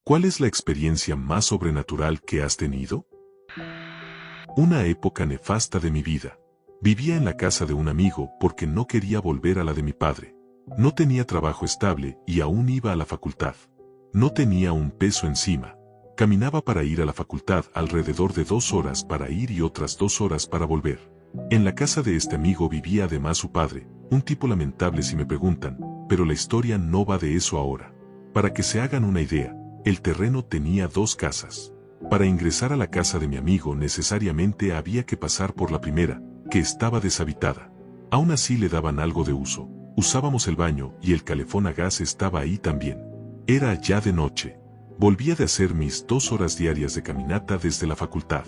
¿Cuál es la experiencia más sobrenatural que has tenido? Una época nefasta de mi vida. Vivía en la casa de un amigo porque no quería volver a la de mi padre. No tenía trabajo estable y aún iba a la facultad. No tenía un peso encima. Caminaba para ir a la facultad alrededor de 2 horas para ir y otras 2 horas para volver. En la casa de este amigo vivía además su padre, un tipo lamentable si me preguntan, pero la historia no va de eso ahora. Para que se hagan una idea, el terreno tenía 2 casas. Para ingresar a la casa de mi amigo necesariamente había que pasar por la primera, que estaba deshabitada. Aún así le daban algo de uso. Usábamos el baño y el calefón a gas estaba ahí también. Era ya de noche. Volvía de hacer mis 2 horas diarias de caminata desde la facultad.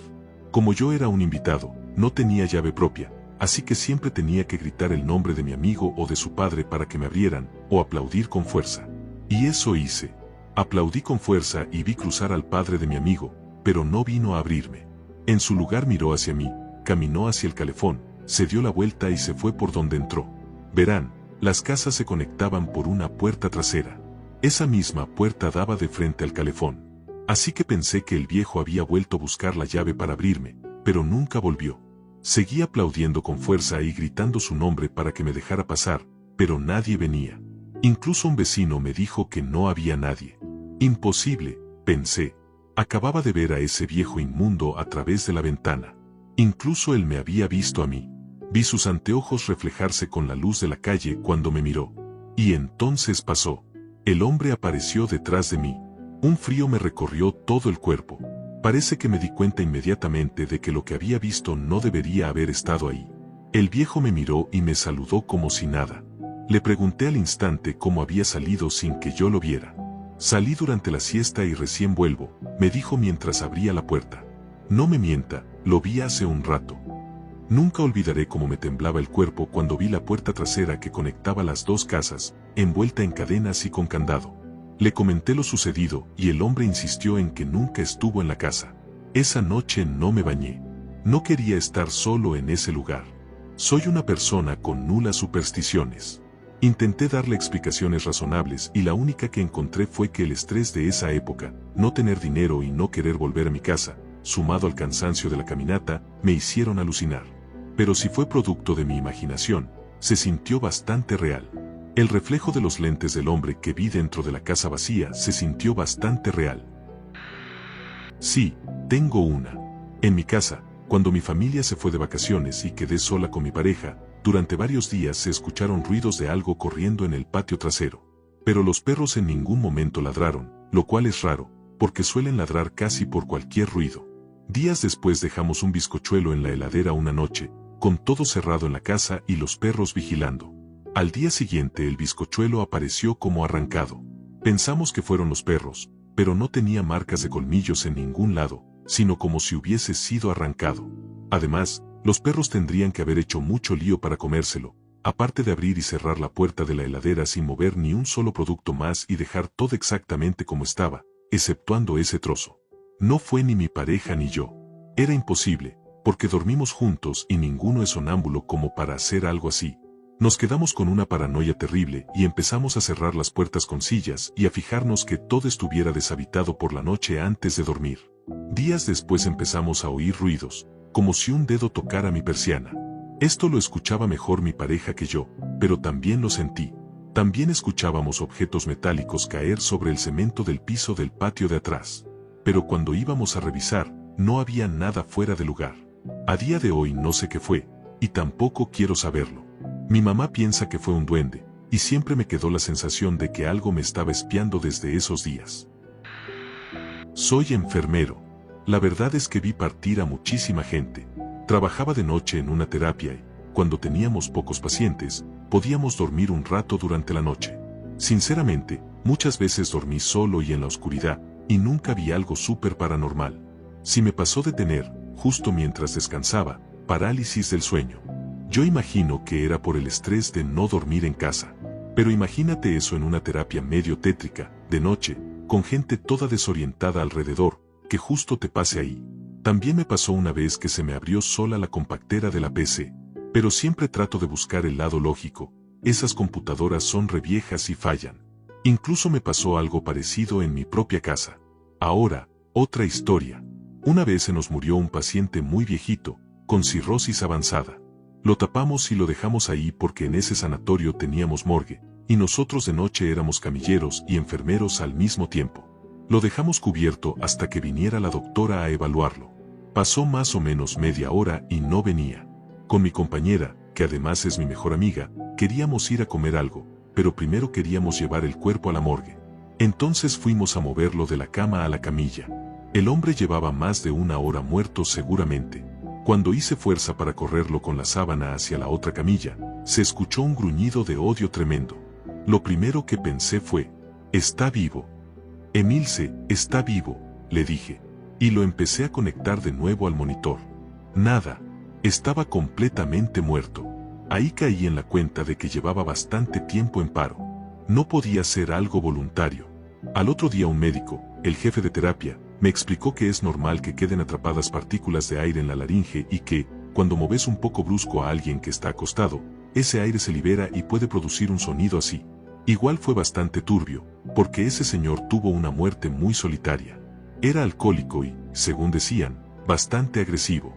Como yo era un invitado, no tenía llave propia, así que siempre tenía que gritar el nombre de mi amigo o de su padre para que me abrieran, o aplaudir con fuerza. Y eso hice. Aplaudí con fuerza y vi cruzar al padre de mi amigo, pero no vino a abrirme. En su lugar miró hacia mí, caminó hacia el calefón, se dio la vuelta y se fue por donde entró. Verán, las casas se conectaban por una puerta trasera. Esa misma puerta daba de frente al calefón. Así que pensé que el viejo había vuelto a buscar la llave para abrirme, pero nunca volvió. Seguí aplaudiendo con fuerza y gritando su nombre para que me dejara pasar, pero nadie venía. Incluso un vecino me dijo que no había nadie. Imposible, pensé. Acababa de ver a ese viejo inmundo a través de la ventana. Incluso él me había visto a mí. Vi sus anteojos reflejarse con la luz de la calle cuando me miró. Y entonces pasó. El hombre apareció detrás de mí. Un frío me recorrió todo el cuerpo. Parece que me di cuenta inmediatamente de que lo que había visto no debería haber estado ahí. El viejo me miró y me saludó como si nada. Le pregunté al instante cómo había salido sin que yo lo viera. Salí durante la siesta y recién vuelvo, me dijo mientras abría la puerta. No me mienta, lo vi hace un rato. Nunca olvidaré cómo me temblaba el cuerpo cuando vi la puerta trasera que conectaba las 2 casas, envuelta en cadenas y con candado. Le comenté lo sucedido y el hombre insistió en que nunca estuvo en la casa. Esa noche no me bañé. No quería estar solo en ese lugar. Soy una persona con nulas supersticiones. Intenté darle explicaciones razonables y la única que encontré fue que el estrés de esa época, no tener dinero y no querer volver a mi casa, sumado al cansancio de la caminata, me hicieron alucinar. Pero si fue producto de mi imaginación, se sintió bastante real. El reflejo de los lentes del hombre que vi dentro de la casa vacía se sintió bastante real. Sí, tengo una. En mi casa, cuando mi familia se fue de vacaciones y quedé sola con mi pareja, durante varios días se escucharon ruidos de algo corriendo en el patio trasero. Pero los perros en ningún momento ladraron, lo cual es raro, porque suelen ladrar casi por cualquier ruido. Días después dejamos un bizcochuelo en la heladera una noche, con todo cerrado en la casa y los perros vigilando. Al día siguiente el bizcochuelo apareció como arrancado. Pensamos que fueron los perros, pero no tenía marcas de colmillos en ningún lado, sino como si hubiese sido arrancado. Además, los perros tendrían que haber hecho mucho lío para comérselo, aparte de abrir y cerrar la puerta de la heladera sin mover ni un solo producto más y dejar todo exactamente como estaba, exceptuando ese trozo. No fue ni mi pareja ni yo. Era imposible, porque dormimos juntos y ninguno es sonámbulo como para hacer algo así. Nos quedamos con una paranoia terrible y empezamos a cerrar las puertas con sillas y a fijarnos que todo estuviera deshabitado por la noche antes de dormir. Días después empezamos a oír ruidos, como si un dedo tocara mi persiana. Esto lo escuchaba mejor mi pareja que yo, pero también lo sentí. También escuchábamos objetos metálicos caer sobre el cemento del piso del patio de atrás. Pero cuando íbamos a revisar, no había nada fuera de lugar. A día de hoy no sé qué fue, y tampoco quiero saberlo. Mi mamá piensa que fue un duende, y siempre me quedó la sensación de que algo me estaba espiando desde esos días. Soy enfermero. La verdad es que vi partir a muchísima gente. Trabajaba de noche en una terapia y, cuando teníamos pocos pacientes, podíamos dormir un rato durante la noche. Sinceramente, muchas veces dormí solo y en la oscuridad, y nunca vi algo súper paranormal. Si me pasó de tener, justo mientras descansaba, parálisis del sueño. Yo imagino que era por el estrés de no dormir en casa. Pero imagínate eso en una terapia medio tétrica, de noche, con gente toda desorientada alrededor, que justo te pase ahí. También me pasó una vez que se me abrió sola la compactera de la PC. Pero siempre trato de buscar el lado lógico. Esas computadoras son reviejas y fallan. Incluso me pasó algo parecido en mi propia casa. Ahora, otra historia. Una vez se nos murió un paciente muy viejito, con cirrosis avanzada. Lo tapamos y lo dejamos ahí porque en ese sanatorio teníamos morgue, y nosotros de noche éramos camilleros y enfermeros al mismo tiempo. Lo dejamos cubierto hasta que viniera la doctora a evaluarlo. Pasó más o menos media hora y no venía. Con mi compañera, que además es mi mejor amiga, queríamos ir a comer algo, pero primero queríamos llevar el cuerpo a la morgue. Entonces fuimos a moverlo de la cama a la camilla. El hombre llevaba más de una hora muerto seguramente. Cuando hice fuerza para correrlo con la sábana hacia la otra camilla, se escuchó un gruñido de odio tremendo. Lo primero que pensé fue, «Está vivo». «Emilce, está vivo», le dije, y lo empecé a conectar de nuevo al monitor. Nada, estaba completamente muerto. Ahí caí en la cuenta de que llevaba bastante tiempo en paro. No podía ser algo voluntario. Al otro día un médico, el jefe de terapia, me explicó que es normal que queden atrapadas partículas de aire en la laringe y que, cuando moves un poco brusco a alguien que está acostado, ese aire se libera y puede producir un sonido así. Igual fue bastante turbio, porque ese señor tuvo una muerte muy solitaria. Era alcohólico y, según decían, bastante agresivo.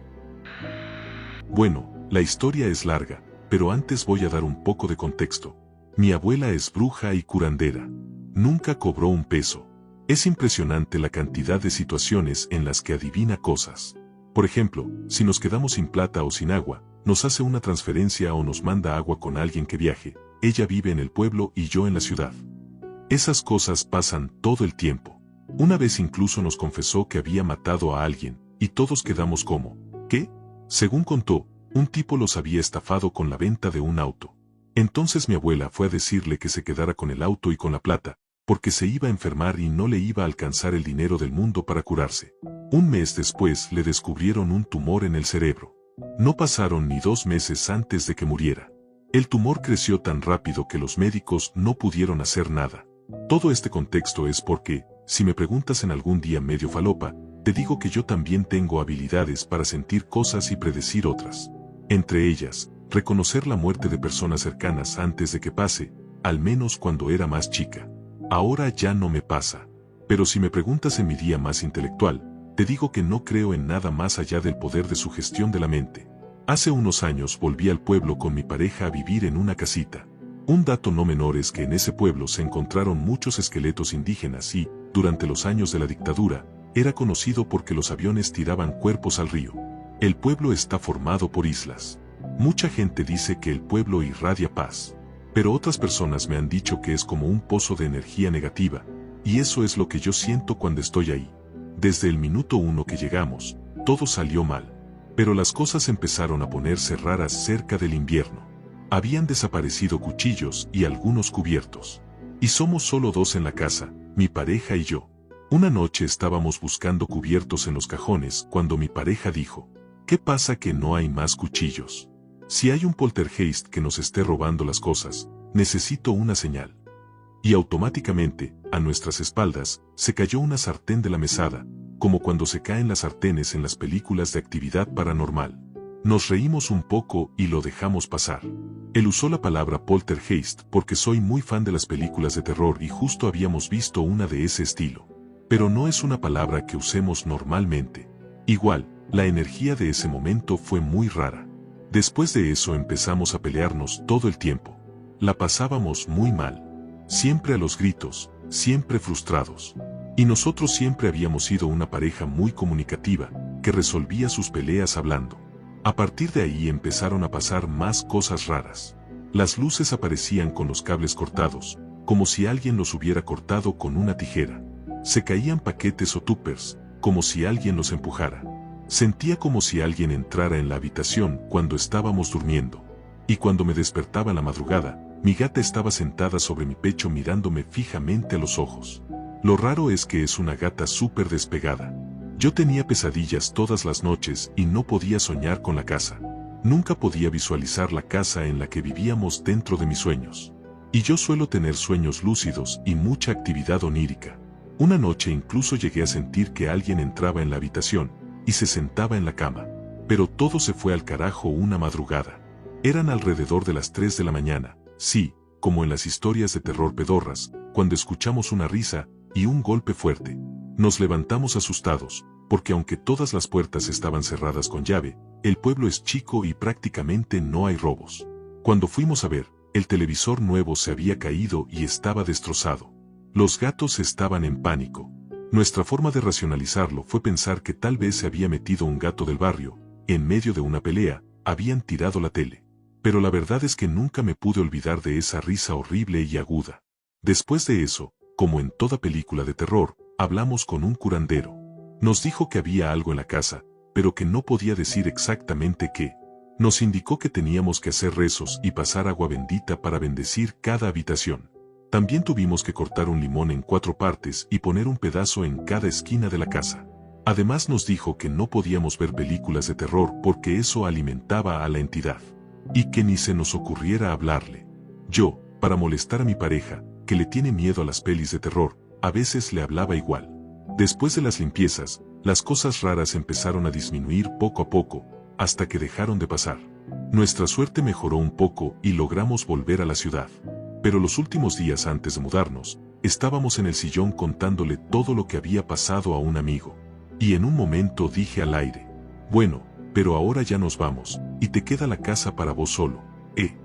Bueno, la historia es larga, pero antes voy a dar un poco de contexto. Mi abuela es bruja y curandera. Nunca cobró un peso. Es impresionante la cantidad de situaciones en las que adivina cosas. Por ejemplo, si nos quedamos sin plata o sin agua, nos hace una transferencia o nos manda agua con alguien que viaje. Ella vive en el pueblo y yo en la ciudad. Esas cosas pasan todo el tiempo. Una vez incluso nos confesó que había matado a alguien, y todos quedamos como, ¿qué? Según contó, un tipo los había estafado con la venta de un auto. Entonces mi abuela fue a decirle que se quedara con el auto y con la plata, porque se iba a enfermar y no le iba a alcanzar el dinero del mundo para curarse. Un mes después le descubrieron un tumor en el cerebro. No pasaron ni 2 meses antes de que muriera. El tumor creció tan rápido que los médicos no pudieron hacer nada. Todo este contexto es porque, si me preguntas en algún día medio falopa, te digo que yo también tengo habilidades para sentir cosas y predecir otras. Entre ellas, reconocer la muerte de personas cercanas antes de que pase, al menos cuando era más chica. Ahora ya no me pasa. Pero si me preguntas en mi día más intelectual, te digo que no creo en nada más allá del poder de sugestión de la mente. Hace unos años volví al pueblo con mi pareja a vivir en una casita. Un dato no menor es que en ese pueblo se encontraron muchos esqueletos indígenas y, durante los años de la dictadura, era conocido porque los aviones tiraban cuerpos al río. El pueblo está formado por islas. Mucha gente dice que el pueblo irradia paz. Pero otras personas me han dicho que es como un pozo de energía negativa, y eso es lo que yo siento cuando estoy ahí. Desde el minuto 1 que llegamos, todo salió mal. Pero las cosas empezaron a ponerse raras cerca del invierno. Habían desaparecido cuchillos y algunos cubiertos. Y somos solo 2 en la casa, mi pareja y yo. Una noche estábamos buscando cubiertos en los cajones cuando mi pareja dijo, ¿qué pasa que no hay más cuchillos? Si hay un poltergeist que nos esté robando las cosas, necesito una señal. Y automáticamente, a nuestras espaldas, se cayó una sartén de la mesada, como cuando se caen las sartenes en las películas de actividad paranormal. Nos reímos un poco y lo dejamos pasar. Él usó la palabra poltergeist porque soy muy fan de las películas de terror y justo habíamos visto una de ese estilo. Pero no es una palabra que usemos normalmente. Igual, la energía de ese momento fue muy rara. Después de eso empezamos a pelearnos todo el tiempo. La pasábamos muy mal. Siempre a los gritos, siempre frustrados. Y nosotros siempre habíamos sido una pareja muy comunicativa, que resolvía sus peleas hablando. A partir de ahí empezaron a pasar más cosas raras. Las luces aparecían con los cables cortados, como si alguien los hubiera cortado con una tijera. Se caían paquetes o tuppers, como si alguien los empujara. Sentía como si alguien entrara en la habitación cuando estábamos durmiendo. Y cuando me despertaba en la madrugada, mi gata estaba sentada sobre mi pecho mirándome fijamente a los ojos. Lo raro es que es una gata súper despegada. Yo tenía pesadillas todas las noches y no podía soñar con la casa. Nunca podía visualizar la casa en la que vivíamos dentro de mis sueños. Y yo suelo tener sueños lúcidos y mucha actividad onírica. Una noche incluso llegué a sentir que alguien entraba en la habitación y se sentaba en la cama. Pero todo se fue al carajo una madrugada. Eran alrededor de las 3 de la mañana, sí, como en las historias de terror pedorras, cuando escuchamos una risa y un golpe fuerte. Nos levantamos asustados, porque aunque todas las puertas estaban cerradas con llave, el pueblo es chico y prácticamente no hay robos. Cuando fuimos a ver, el televisor nuevo se había caído y estaba destrozado. Los gatos estaban en pánico. Nuestra forma de racionalizarlo fue pensar que tal vez se había metido un gato del barrio, en medio de una pelea, habían tirado la tele. Pero la verdad es que nunca me pude olvidar de esa risa horrible y aguda. Después de eso, como en toda película de terror, hablamos con un curandero. Nos dijo que había algo en la casa, pero que no podía decir exactamente qué. Nos indicó que teníamos que hacer rezos y pasar agua bendita para bendecir cada habitación. También tuvimos que cortar un limón en 4 partes y poner un pedazo en cada esquina de la casa. Además nos dijo que no podíamos ver películas de terror porque eso alimentaba a la entidad. Y que ni se nos ocurriera hablarle. Yo, para molestar a mi pareja, que le tiene miedo a las pelis de terror, a veces le hablaba igual. Después de las limpiezas, las cosas raras empezaron a disminuir poco a poco, hasta que dejaron de pasar. Nuestra suerte mejoró un poco y logramos volver a la ciudad. Pero los últimos días antes de mudarnos, estábamos en el sillón contándole todo lo que había pasado a un amigo. Y en un momento dije al aire: bueno, pero ahora ya nos vamos, y te queda la casa para vos solo, ¿eh?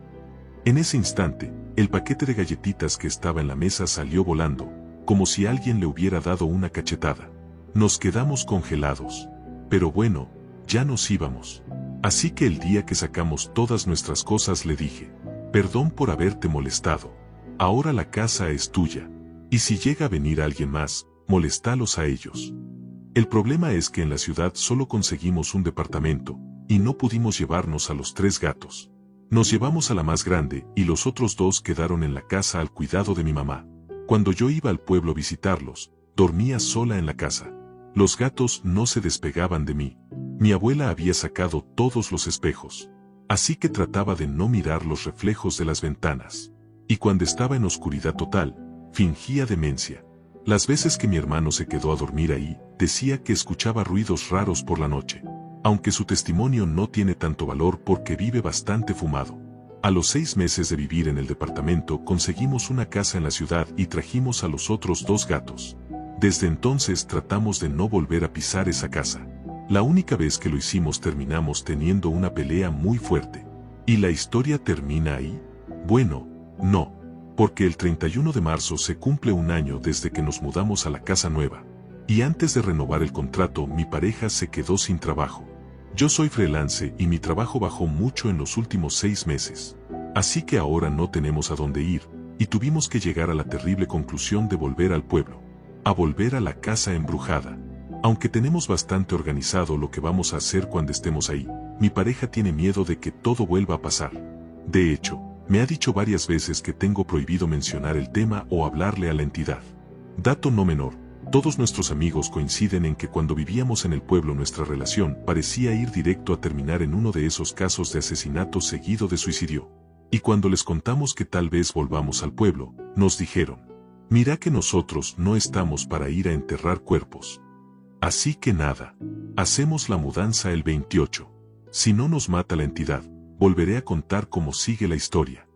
En ese instante, el paquete de galletitas que estaba en la mesa salió volando, como si alguien le hubiera dado una cachetada. Nos quedamos congelados. Pero bueno, ya nos íbamos. Así que el día que sacamos todas nuestras cosas le dije: perdón por haberte molestado. Ahora la casa es tuya. Y si llega a venir alguien más, moléstalos a ellos. El problema es que en la ciudad solo conseguimos un departamento, y no pudimos llevarnos a los 3 gatos. Nos llevamos a la más grande y los otros 2 quedaron en la casa al cuidado de mi mamá. Cuando yo iba al pueblo a visitarlos, dormía sola en la casa. Los gatos no se despegaban de mí. Mi abuela había sacado todos los espejos. Así que trataba de no mirar los reflejos de las ventanas. Y cuando estaba en oscuridad total, fingía demencia. Las veces que mi hermano se quedó a dormir ahí, decía que escuchaba ruidos raros por la noche. Aunque su testimonio no tiene tanto valor porque vive bastante fumado. A los 6 meses de vivir en el departamento conseguimos una casa en la ciudad y trajimos a los otros 2 gatos. Desde entonces tratamos de no volver a pisar esa casa. La única vez que lo hicimos terminamos teniendo una pelea muy fuerte. ¿Y la historia termina ahí? Bueno, no. Porque el 31 de marzo se cumple un año desde que nos mudamos a la casa nueva. Y antes de renovar el contrato, mi pareja se quedó sin trabajo. Yo soy freelance y mi trabajo bajó mucho en los últimos 6 meses. Así que ahora no tenemos a dónde ir, y tuvimos que llegar a la terrible conclusión de volver al pueblo. A volver a la casa embrujada. Aunque tenemos bastante organizado lo que vamos a hacer cuando estemos ahí, mi pareja tiene miedo de que todo vuelva a pasar. De hecho, me ha dicho varias veces que tengo prohibido mencionar el tema o hablarle a la entidad. Dato no menor, todos nuestros amigos coinciden en que cuando vivíamos en el pueblo nuestra relación parecía ir directo a terminar en uno de esos casos de asesinato seguido de suicidio. Y cuando les contamos que tal vez volvamos al pueblo, nos dijeron: mira que nosotros no estamos para ir a enterrar cuerpos. Así que nada, hacemos la mudanza el 28. Si no nos mata la entidad, volveré a contar cómo sigue la historia.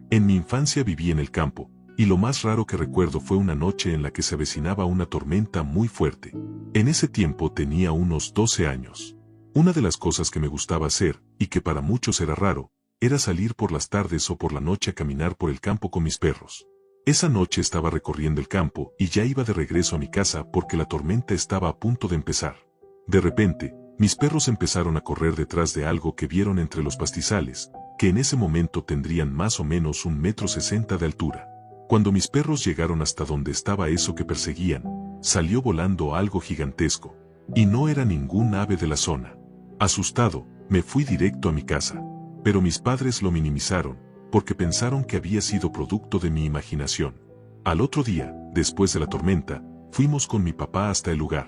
En mi infancia viví en el campo, y lo más raro que recuerdo fue una noche en la que se avecinaba una tormenta muy fuerte. En ese tiempo tenía unos 12 años. Una de las cosas que me gustaba hacer, y que para muchos era raro, era salir por las tardes o por la noche a caminar por el campo con mis perros. Esa noche estaba recorriendo el campo y ya iba de regreso a mi casa porque la tormenta estaba a punto de empezar. De repente, mis perros empezaron a correr detrás de algo que vieron entre los pastizales, que en ese momento tendrían más o menos 1,60 m de altura. Cuando mis perros llegaron hasta donde estaba eso que perseguían, salió volando algo gigantesco, y no era ningún ave de la zona. Asustado, me fui directo a mi casa, pero mis padres lo minimizaron, porque pensaron que había sido producto de mi imaginación. Al otro día, después de la tormenta, fuimos con mi papá hasta el lugar,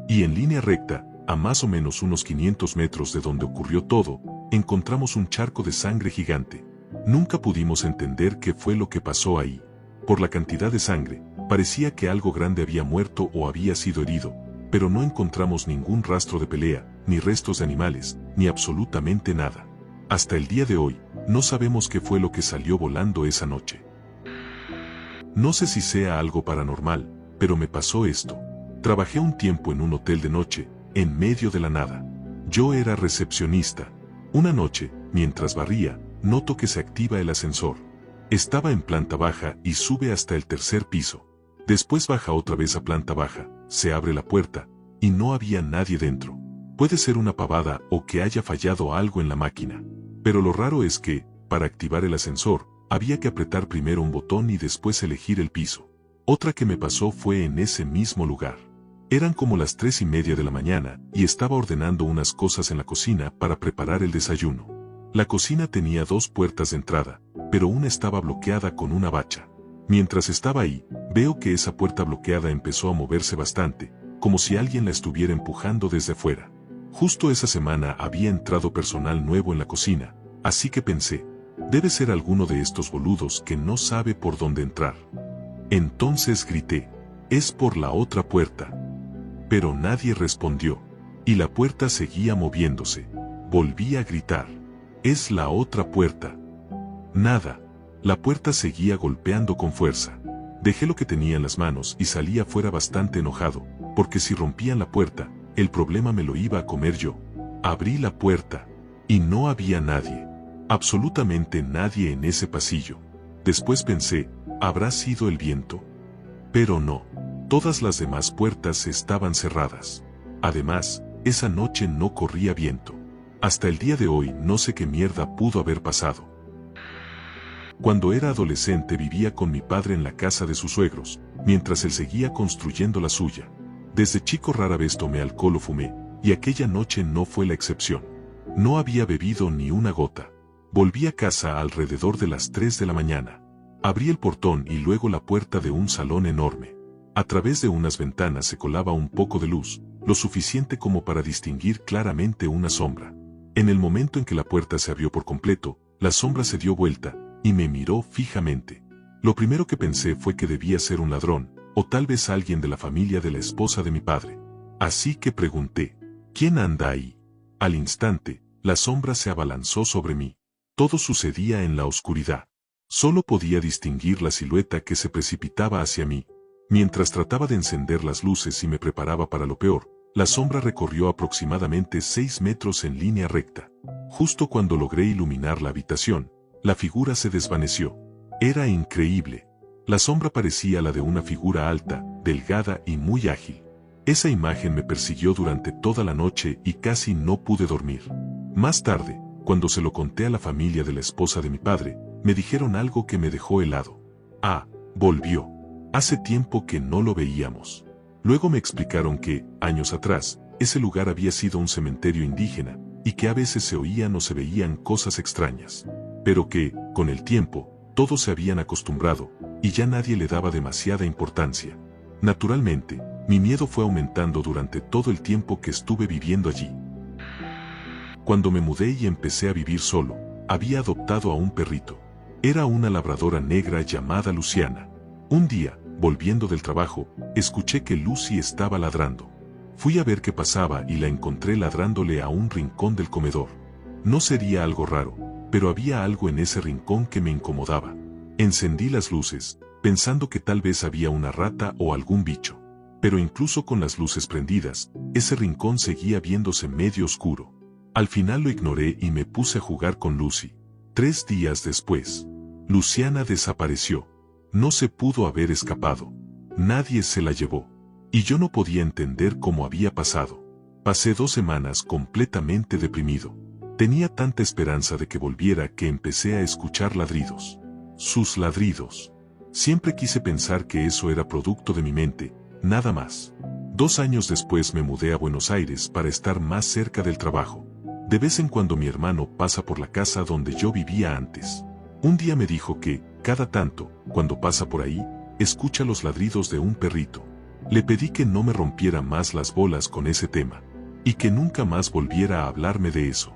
y en línea recta, a más o menos unos 500 metros de donde ocurrió todo, encontramos un charco de sangre gigante. Nunca pudimos entender qué fue lo que pasó ahí. Por la cantidad de sangre, parecía que algo grande había muerto o había sido herido, pero no encontramos ningún rastro de pelea, ni restos de animales, ni absolutamente nada. Hasta el día de hoy, no sabemos qué fue lo que salió volando esa noche. No sé si sea algo paranormal, pero me pasó esto. Trabajé un tiempo en un hotel de noche, en medio de la nada. Yo era recepcionista. Una noche, mientras barría, noto que se activa el ascensor. Estaba en planta baja y sube hasta el tercer piso. Después baja otra vez a planta baja, se abre la puerta, y no había nadie dentro. Puede ser una pavada o que haya fallado algo en la máquina. Pero lo raro es que, para activar el ascensor, había que apretar primero un botón y después elegir el piso. Otra que me pasó fue en ese mismo lugar. Eran como las 3:30 de la mañana y estaba ordenando unas cosas en la cocina para preparar el desayuno. La cocina tenía 2 puertas de entrada, pero una estaba bloqueada con una bacha. Mientras estaba ahí, veo que esa puerta bloqueada empezó a moverse bastante, como si alguien la estuviera empujando desde afuera. Justo esa semana había entrado personal nuevo en la cocina, así que pensé, debe ser alguno de estos boludos que no sabe por dónde entrar. Entonces grité, es por la otra puerta. Pero nadie respondió, y la puerta seguía moviéndose. Volví a gritar, es la otra puerta. Nada, la puerta seguía golpeando con fuerza. Dejé lo que tenía en las manos y salí afuera bastante enojado, porque si rompían la puerta, el problema me lo iba a comer yo. Abrí la puerta, y no había nadie. Absolutamente nadie en ese pasillo. Después pensé, ¿habrá sido el viento? Pero no. Todas las demás puertas estaban cerradas. Además, esa noche no corría viento. Hasta el día de hoy no sé qué mierda pudo haber pasado. Cuando era adolescente vivía con mi padre en la casa de sus suegros, mientras él seguía construyendo la suya. Desde chico rara vez tomé alcohol o fumé, y aquella noche no fue la excepción. No había bebido ni una gota. Volví a casa alrededor de las 3 de la mañana. Abrí el portón y luego la puerta de un salón enorme. A través de unas ventanas se colaba un poco de luz, lo suficiente como para distinguir claramente una sombra. En el momento en que la puerta se abrió por completo, la sombra se dio vuelta, y me miró fijamente. Lo primero que pensé fue que debía ser un ladrón, o tal vez alguien de la familia de la esposa de mi padre. Así que pregunté, ¿quién anda ahí? Al instante, la sombra se abalanzó sobre mí. Todo sucedía en la oscuridad. Solo podía distinguir la silueta que se precipitaba hacia mí. Mientras trataba de encender las luces y me preparaba para lo peor, la sombra recorrió aproximadamente 6 metros en línea recta. Justo cuando logré iluminar la habitación, la figura se desvaneció. Era increíble. La sombra parecía la de una figura alta, delgada y muy ágil. Esa imagen me persiguió durante toda la noche y casi no pude dormir. Más tarde, cuando se lo conté a la familia de la esposa de mi padre, me dijeron algo que me dejó helado. Ah, volvió. Hace tiempo que no lo veíamos. Luego me explicaron que, años atrás, ese lugar había sido un cementerio indígena, y que a veces se oían o se veían cosas extrañas. Pero que, con el tiempo, todos se habían acostumbrado, y ya nadie le daba demasiada importancia. Naturalmente, mi miedo fue aumentando durante todo el tiempo que estuve viviendo allí. Cuando me mudé y empecé a vivir solo, había adoptado a un perrito. Era una labradora negra llamada Luciana. Un día, volviendo del trabajo, escuché que Lucy estaba ladrando. Fui a ver qué pasaba y la encontré ladrándole a un rincón del comedor. No sería algo raro, pero había algo en ese rincón que me incomodaba. Encendí las luces, pensando que tal vez había una rata o algún bicho. Pero incluso con las luces prendidas, ese rincón seguía viéndose medio oscuro. Al final lo ignoré y me puse a jugar con Lucy. 3 días después, Luciana desapareció. No se pudo haber escapado. Nadie se la llevó. Y yo no podía entender cómo había pasado. Pasé 2 semanas completamente deprimido. Tenía tanta esperanza de que volviera que empecé a escuchar ladridos. Sus ladridos. Siempre quise pensar que eso era producto de mi mente, nada más. 2 años después me mudé a Buenos Aires para estar más cerca del trabajo. De vez en cuando mi hermano pasa por la casa donde yo vivía antes. Un día me dijo que, cada tanto, cuando pasa por ahí, escucha los ladridos de un perrito. Le pedí que no me rompiera más las bolas con ese tema, y que nunca más volviera a hablarme de eso.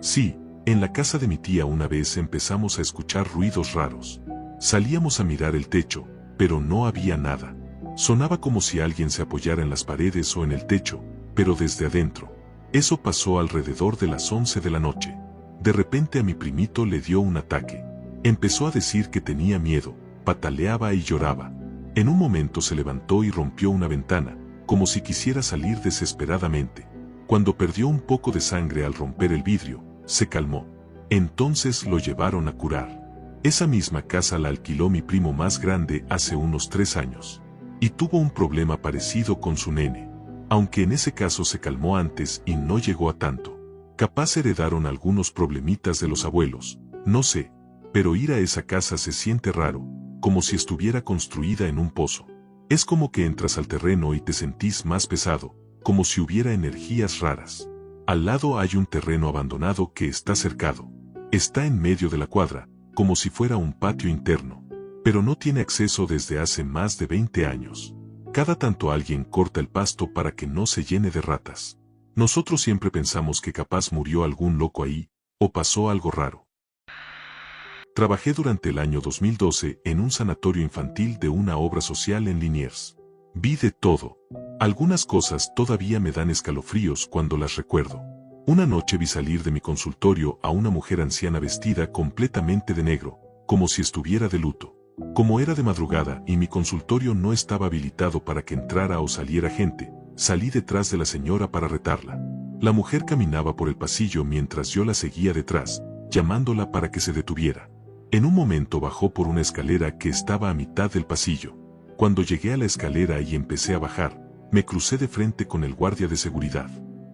Sí, en la casa de mi tía una vez empezamos a escuchar ruidos raros. Salíamos a mirar el techo, pero no había nada. Sonaba como si alguien se apoyara en las paredes o en el techo, pero desde adentro. Eso pasó alrededor de las 11 de la noche. De repente a mi primito le dio un ataque. Empezó a decir que tenía miedo, pataleaba y lloraba. En un momento se levantó y rompió una ventana, como si quisiera salir desesperadamente. Cuando perdió un poco de sangre al romper el vidrio, se calmó. Entonces lo llevaron a curar. Esa misma casa la alquiló mi primo más grande hace unos 3 años. Y tuvo un problema parecido con su nene. Aunque en ese caso se calmó antes y no llegó a tanto. Capaz heredaron algunos problemitas de los abuelos, no sé, pero ir a esa casa se siente raro, como si estuviera construida en un pozo. Es como que entras al terreno y te sentís más pesado, como si hubiera energías raras. Al lado hay un terreno abandonado que está cercado. Está en medio de la cuadra, como si fuera un patio interno, pero no tiene acceso desde hace más de 20 años. Cada tanto alguien corta el pasto para que no se llene de ratas. Nosotros siempre pensamos que capaz murió algún loco ahí, o pasó algo raro. Trabajé durante el año 2012 en un sanatorio infantil de una obra social en Liniers. Vi de todo. Algunas cosas todavía me dan escalofríos cuando las recuerdo. Una noche vi salir de mi consultorio a una mujer anciana vestida completamente de negro, como si estuviera de luto. Como era de madrugada y mi consultorio no estaba habilitado para que entrara o saliera gente, salí detrás de la señora para retarla. La mujer caminaba por el pasillo mientras yo la seguía detrás, llamándola para que se detuviera. En un momento bajó por una escalera que estaba a mitad del pasillo. Cuando llegué a la escalera y empecé a bajar, me crucé de frente con el guardia de seguridad.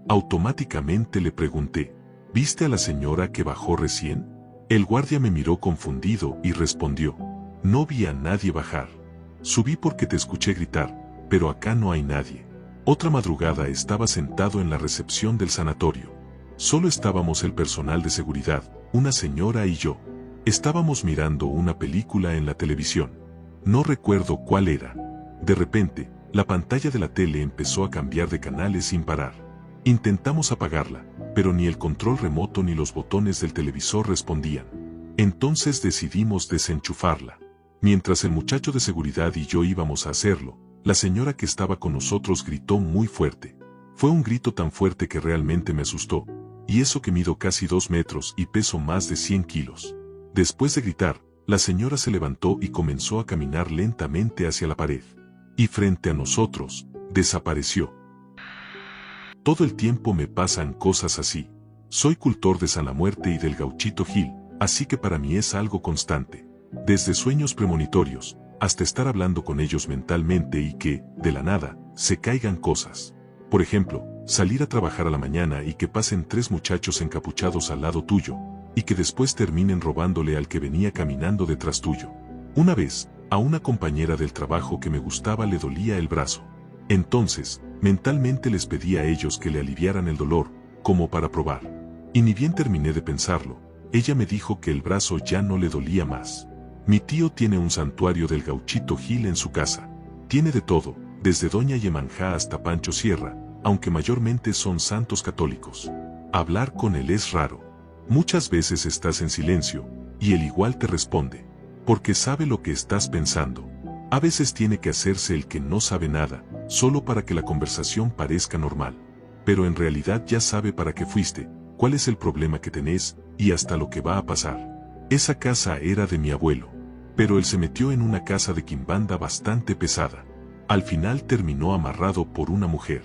Automáticamente le pregunté, ¿viste a la señora que bajó recién? El guardia me miró confundido y respondió, no vi a nadie bajar. Subí porque te escuché gritar, pero acá no hay nadie. Otra madrugada estaba sentado en la recepción del sanatorio. Solo estábamos el personal de seguridad, una señora y yo. Estábamos mirando una película en la televisión. No recuerdo cuál era. De repente, la pantalla de la tele empezó a cambiar de canales sin parar. Intentamos apagarla, pero ni el control remoto ni los botones del televisor respondían. Entonces decidimos desenchufarla. Mientras el muchacho de seguridad y yo íbamos a hacerlo, la señora que estaba con nosotros gritó muy fuerte. Fue un grito tan fuerte que realmente me asustó, y eso que mido casi 2 metros y peso más de 100 kilos. Después de gritar, la señora se levantó y comenzó a caminar lentamente hacia la pared. Y frente a nosotros, desapareció. Todo el tiempo me pasan cosas así. Soy cultor de San La Muerte y del Gauchito Gil, así que para mí es algo constante. Desde sueños premonitorios, hasta estar hablando con ellos mentalmente y que, de la nada, se caigan cosas. Por ejemplo, salir a trabajar a la mañana y que pasen 3 muchachos encapuchados al lado tuyo, y que después terminen robándole al que venía caminando detrás tuyo. Una vez, a una compañera del trabajo que me gustaba le dolía el brazo. Entonces, mentalmente les pedí a ellos que le aliviaran el dolor, como para probar. Y ni bien terminé de pensarlo, ella me dijo que el brazo ya no le dolía más. Mi tío tiene un santuario del Gauchito Gil en su casa. Tiene de todo, desde Doña Yemanjá hasta Pancho Sierra, aunque mayormente son santos católicos. Hablar con él es raro. Muchas veces estás en silencio, y él igual te responde, porque sabe lo que estás pensando. A veces tiene que hacerse el que no sabe nada, solo para que la conversación parezca normal. Pero en realidad ya sabe para qué fuiste, cuál es el problema que tenés, y hasta lo que va a pasar. Esa casa era de mi abuelo, pero él se metió en una casa de quimbanda bastante pesada. Al final terminó amarrado por una mujer.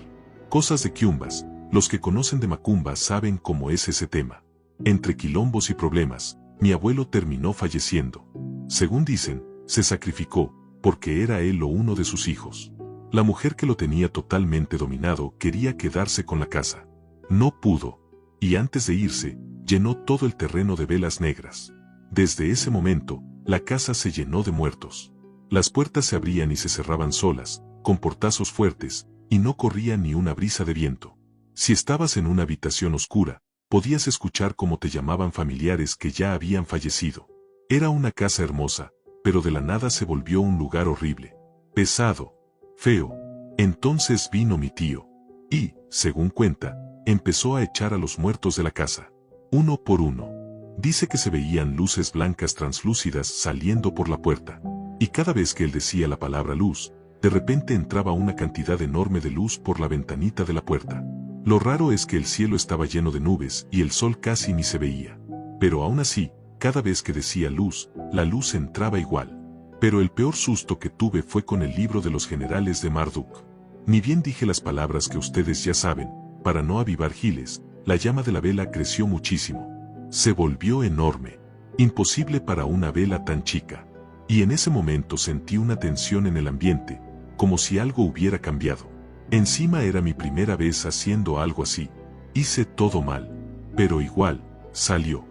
Cosas de quiumbas, los que conocen de macumba saben cómo es ese tema. Entre quilombos y problemas, mi abuelo terminó falleciendo. Según dicen, se sacrificó, porque era él o uno de sus hijos. La mujer que lo tenía totalmente dominado quería quedarse con la casa. No pudo, y antes de irse, llenó todo el terreno de velas negras. Desde ese momento, la casa se llenó de muertos. Las puertas se abrían y se cerraban solas, con portazos fuertes, y no corría ni una brisa de viento. Si estabas en una habitación oscura, podías escuchar cómo te llamaban familiares que ya habían fallecido. Era una casa hermosa, pero de la nada se volvió un lugar horrible, pesado, feo. Entonces vino mi tío, y, según cuenta, empezó a echar a los muertos de la casa, uno por uno. Dice que se veían luces blancas translúcidas saliendo por la puerta, y cada vez que él decía la palabra luz, de repente entraba una cantidad enorme de luz por la ventanita de la puerta. Lo raro es que el cielo estaba lleno de nubes y el sol casi ni se veía. Pero aún así, cada vez que decía luz, la luz entraba igual. Pero el peor susto que tuve fue con el libro de los generales de Marduk. Ni bien dije las palabras que ustedes ya saben, para no avivar giles, la llama de la vela creció muchísimo. Se volvió enorme, imposible para una vela tan chica. Y en ese momento sentí una tensión en el ambiente, como si algo hubiera cambiado. Encima era mi primera vez haciendo algo así. Hice todo mal, pero igual, salió.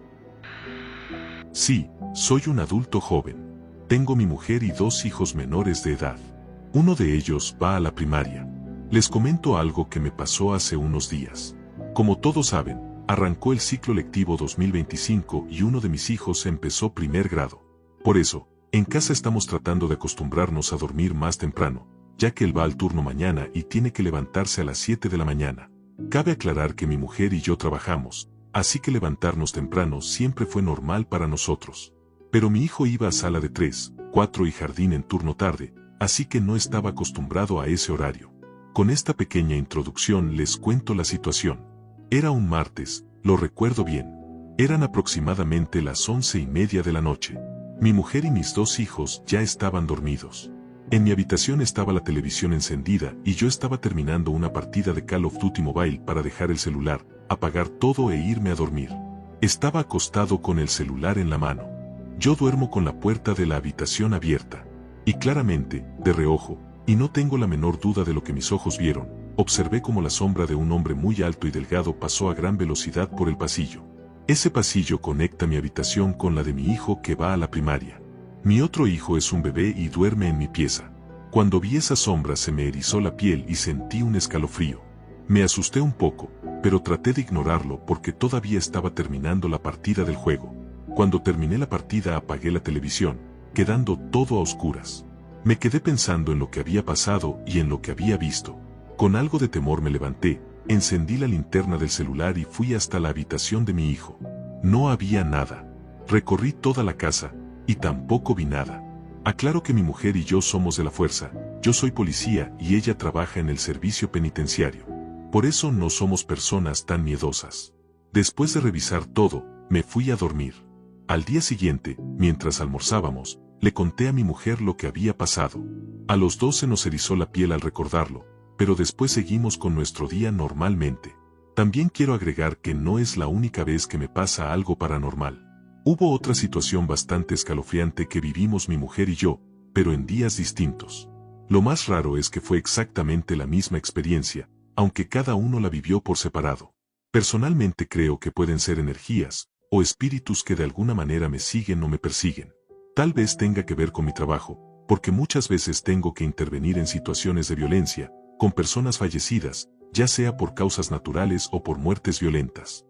Sí, soy un adulto joven. Tengo mi mujer y 2 hijos menores de edad. Uno de ellos va a la primaria. Les comento algo que me pasó hace unos días. Como todos saben, arrancó el ciclo lectivo 2025 y uno de mis hijos empezó primer grado. Por eso, en casa estamos tratando de acostumbrarnos a dormir más temprano, ya que él va al turno mañana y tiene que levantarse a las 7 de la mañana. Cabe aclarar que mi mujer y yo trabajamos, así que levantarnos temprano siempre fue normal para nosotros. Pero mi hijo iba a sala de 3, 4 y jardín en turno tarde, así que no estaba acostumbrado a ese horario. Con esta pequeña introducción les cuento la situación. Era un martes, lo recuerdo bien. Eran aproximadamente las 11:30 de la noche. Mi mujer y mis 2 hijos ya estaban dormidos. En mi habitación estaba la televisión encendida y yo estaba terminando una partida de Call of Duty Mobile para dejar el celular, apagar todo e irme a dormir. Estaba acostado con el celular en la mano. Yo duermo con la puerta de la habitación abierta. Y claramente, de reojo, y no tengo la menor duda de lo que mis ojos vieron, observé como la sombra de un hombre muy alto y delgado pasó a gran velocidad por el pasillo. Ese pasillo conecta mi habitación con la de mi hijo que va a la primaria. Mi otro hijo es un bebé y duerme en mi pieza. Cuando vi esa sombra se me erizó la piel y sentí un escalofrío. Me asusté un poco, pero traté de ignorarlo porque todavía estaba terminando la partida del juego. Cuando terminé la partida apagué la televisión, quedando todo a oscuras. Me quedé pensando en lo que había pasado y en lo que había visto. Con algo de temor me levanté, encendí la linterna del celular y fui hasta la habitación de mi hijo. No había nada. Recorrí toda la casa, y tampoco vi nada. Aclaro que mi mujer y yo somos de la fuerza, yo soy policía y ella trabaja en el servicio penitenciario. Por eso no somos personas tan miedosas. Después de revisar todo, me fui a dormir. Al día siguiente, mientras almorzábamos, le conté a mi mujer lo que había pasado. A los 2 se nos erizó la piel al recordarlo, pero después seguimos con nuestro día normalmente. También quiero agregar que no es la única vez que me pasa algo paranormal. Hubo otra situación bastante escalofriante que vivimos mi mujer y yo, pero en días distintos. Lo más raro es que fue exactamente la misma experiencia, aunque cada uno la vivió por separado. Personalmente creo que pueden ser energías, o espíritus que de alguna manera me siguen o me persiguen. Tal vez tenga que ver con mi trabajo, porque muchas veces tengo que intervenir en situaciones de violencia, con personas fallecidas, ya sea por causas naturales o por muertes violentas.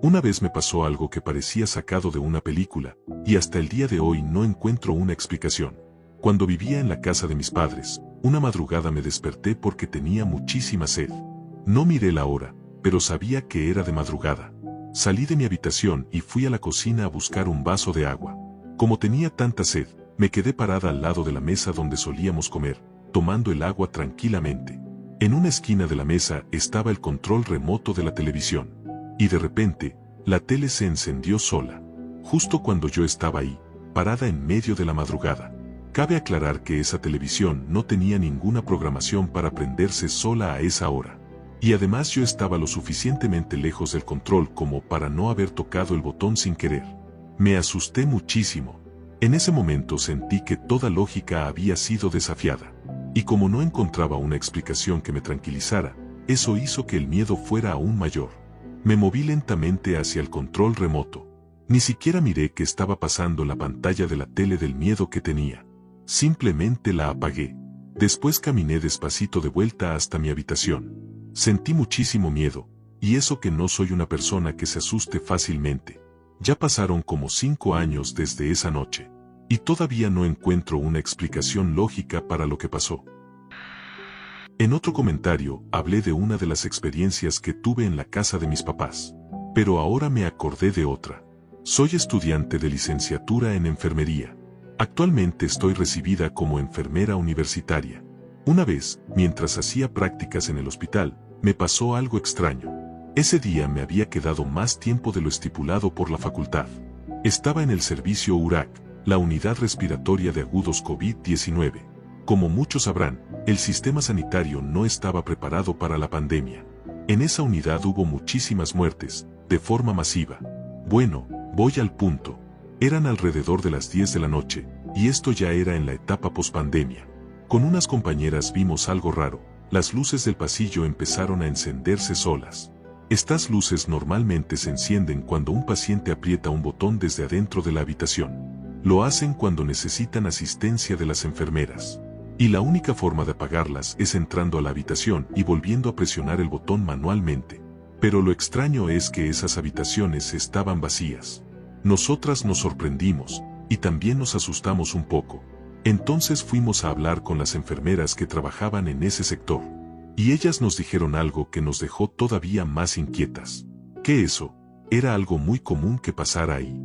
Una vez me pasó algo que parecía sacado de una película, y hasta el día de hoy no encuentro una explicación. Cuando vivía en la casa de mis padres, una madrugada me desperté porque tenía muchísima sed. No miré la hora, pero sabía que era de madrugada. Salí de mi habitación y fui a la cocina a buscar un vaso de agua. Como tenía tanta sed, me quedé parada al lado de la mesa donde solíamos comer, tomando el agua tranquilamente. En una esquina de la mesa estaba el control remoto de la televisión. Y de repente, la tele se encendió sola, justo cuando yo estaba ahí, parada en medio de la madrugada. Cabe aclarar que esa televisión no tenía ninguna programación para prenderse sola a esa hora. Y además yo estaba lo suficientemente lejos del control como para no haber tocado el botón sin querer. Me asusté muchísimo. En ese momento sentí que toda lógica había sido desafiada. Y como no encontraba una explicación que me tranquilizara, eso hizo que el miedo fuera aún mayor. Me moví lentamente hacia el control remoto. Ni siquiera miré qué estaba pasando en la pantalla de la tele del miedo que tenía. Simplemente la apagué. Después caminé despacito de vuelta hasta mi habitación. Sentí muchísimo miedo, y eso que no soy una persona que se asuste fácilmente. Ya pasaron como 5 años desde esa noche. Y todavía no encuentro una explicación lógica para lo que pasó. En otro comentario, hablé de una de las experiencias que tuve en la casa de mis papás. Pero ahora me acordé de otra. Soy estudiante de licenciatura en enfermería. Actualmente estoy recibida como enfermera universitaria. Una vez, mientras hacía prácticas en el hospital, me pasó algo extraño. Ese día me había quedado más tiempo de lo estipulado por la facultad. Estaba en el servicio URAC, la unidad respiratoria de agudos COVID-19. Como muchos sabrán, el sistema sanitario no estaba preparado para la pandemia. En esa unidad hubo muchísimas muertes, de forma masiva. Bueno, voy al punto. Eran alrededor de las 10 de la noche, y esto ya era en la etapa pospandemia. Con unas compañeras vimos algo raro. Las luces del pasillo empezaron a encenderse solas. Estas luces normalmente se encienden cuando un paciente aprieta un botón desde adentro de la habitación. Lo hacen cuando necesitan asistencia de las enfermeras. Y la única forma de apagarlas es entrando a la habitación y volviendo a presionar el botón manualmente. Pero lo extraño es que esas habitaciones estaban vacías. Nosotras nos sorprendimos, y también nos asustamos un poco. Entonces fuimos a hablar con las enfermeras que trabajaban en ese sector. Y ellas nos dijeron algo que nos dejó todavía más inquietas. Que eso era algo muy común que pasara ahí.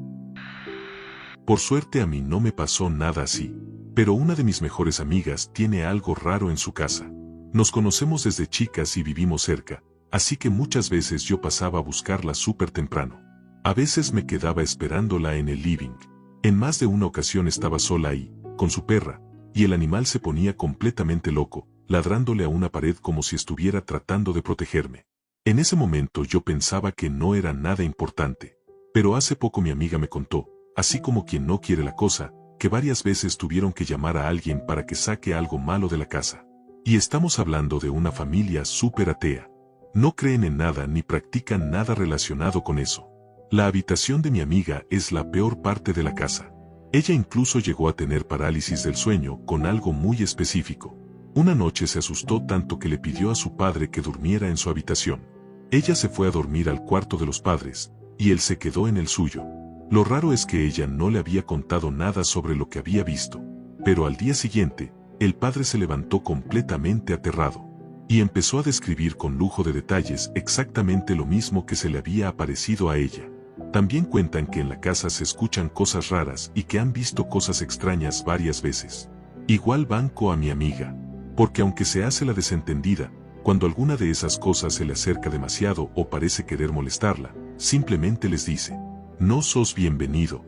Por suerte a mí no me pasó nada así. Pero una de mis mejores amigas tiene algo raro en su casa. Nos conocemos desde chicas y vivimos cerca, así que muchas veces yo pasaba a buscarla súper temprano. A veces me quedaba esperándola en el living. En más de una ocasión estaba sola ahí, con su perra, y el animal se ponía completamente loco, ladrándole a una pared como si estuviera tratando de protegerme. En ese momento yo pensaba que no era nada importante. Pero hace poco mi amiga me contó, así como quien no quiere la cosa, que varias veces tuvieron que llamar a alguien para que saque algo malo de la casa. Y estamos hablando de una familia súper atea. No creen en nada ni practican nada relacionado con eso. La habitación de mi amiga es la peor parte de la casa. Ella incluso llegó a tener parálisis del sueño con algo muy específico. Una noche se asustó tanto que le pidió a su padre que durmiera en su habitación. Ella se fue a dormir al cuarto de los padres, y él se quedó en el suyo. Lo raro es que ella no le había contado nada sobre lo que había visto. Pero al día siguiente, el padre se levantó completamente aterrado. Y empezó a describir con lujo de detalles exactamente lo mismo que se le había aparecido a ella. También cuentan que en la casa se escuchan cosas raras y que han visto cosas extrañas varias veces. Igual banco a mi amiga. Porque aunque se hace la desentendida, cuando alguna de esas cosas se le acerca demasiado o parece querer molestarla, simplemente les dice: no sos bienvenido.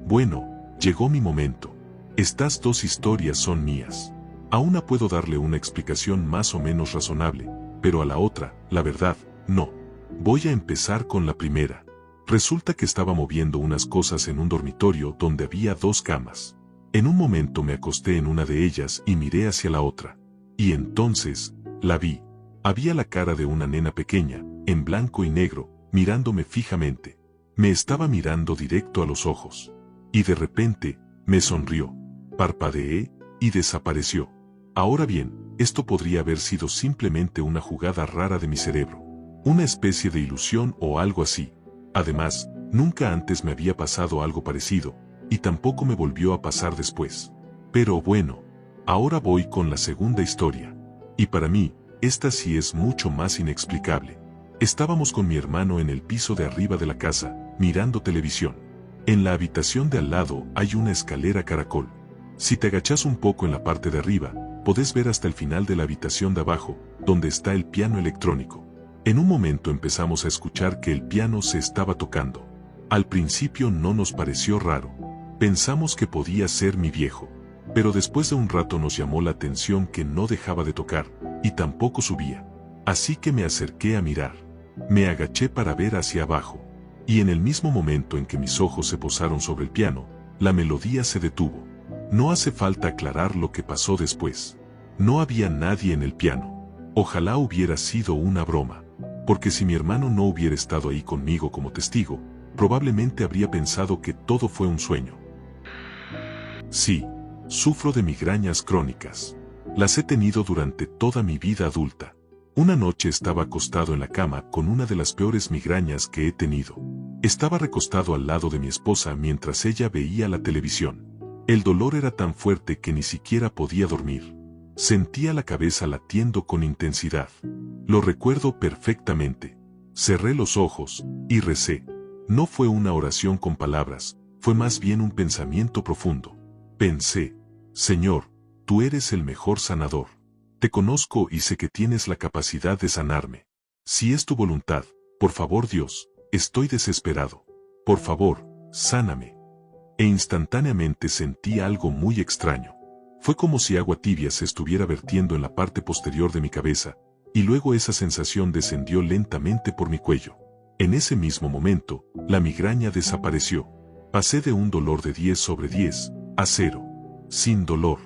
Bueno, llegó mi momento. Estas dos historias son mías. A una puedo darle una explicación más o menos razonable, pero a la otra, la verdad, no. Voy a empezar con la primera. Resulta que estaba moviendo unas cosas en un dormitorio donde había 2 camas. En un momento me acosté en una de ellas y miré hacia la otra. Y entonces, la vi. Había la cara de una nena pequeña, en blanco y negro, mirándome fijamente. Me estaba mirando directo a los ojos. Y de repente, me sonrió. Parpadeé, y desapareció. Ahora bien, esto podría haber sido simplemente una jugada rara de mi cerebro. Una especie de ilusión o algo así. Además, nunca antes me había pasado algo parecido, y tampoco me volvió a pasar después. Pero bueno, ahora voy con la segunda historia. Y para mí, esta sí es mucho más inexplicable. Estábamos con mi hermano en el piso de arriba de la casa, mirando televisión. En la habitación de al lado hay una escalera caracol. Si te agachas un poco en la parte de arriba, podés ver hasta el final de la habitación de abajo, donde está el piano electrónico. En un momento empezamos a escuchar que el piano se estaba tocando. Al principio no nos pareció raro. Pensamos que podía ser mi viejo. Pero después de un rato nos llamó la atención que no dejaba de tocar, y tampoco subía. Así que me acerqué a mirar. Me agaché para ver hacia abajo. Y en el mismo momento en que mis ojos se posaron sobre el piano, la melodía se detuvo. No hace falta aclarar lo que pasó después. No había nadie en el piano. Ojalá hubiera sido una broma. Porque si mi hermano no hubiera estado ahí conmigo como testigo, probablemente habría pensado que todo fue un sueño. Sí, sufro de migrañas crónicas. Las he tenido durante toda mi vida adulta. Una noche estaba acostado en la cama con una de las peores migrañas que he tenido. Estaba recostado al lado de mi esposa mientras ella veía la televisión. El dolor era tan fuerte que ni siquiera podía dormir. Sentía la cabeza latiendo con intensidad. Lo recuerdo perfectamente. Cerré los ojos y recé. No fue una oración con palabras, fue más bien un pensamiento profundo. Pensé: Señor, tú eres el mejor sanador. Te conozco y sé que tienes la capacidad de sanarme. Si es tu voluntad, por favor Dios, estoy desesperado. Por favor, sáname. e instantáneamente sentí algo muy extraño. Fue como si agua tibia se estuviera vertiendo en la parte posterior de mi cabeza, y luego esa sensación descendió lentamente por mi cuello. En ese mismo momento, la migraña desapareció. Pasé de un dolor de 10/10 a 0. Sin dolor.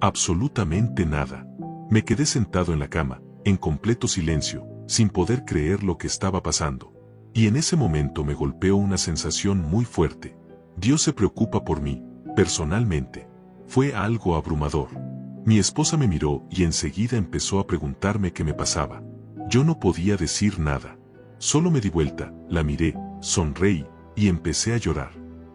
Absolutamente nada. Me quedé sentado en la cama, en completo silencio, sin poder creer lo que estaba pasando. Y en ese momento me golpeó una sensación muy fuerte. Dios se preocupa por mí, personalmente. Fue algo abrumador. Mi esposa me miró y enseguida empezó a preguntarme qué me pasaba. Yo no podía decir nada. Solo me di vuelta, la miré, sonreí, y empecé a llorar.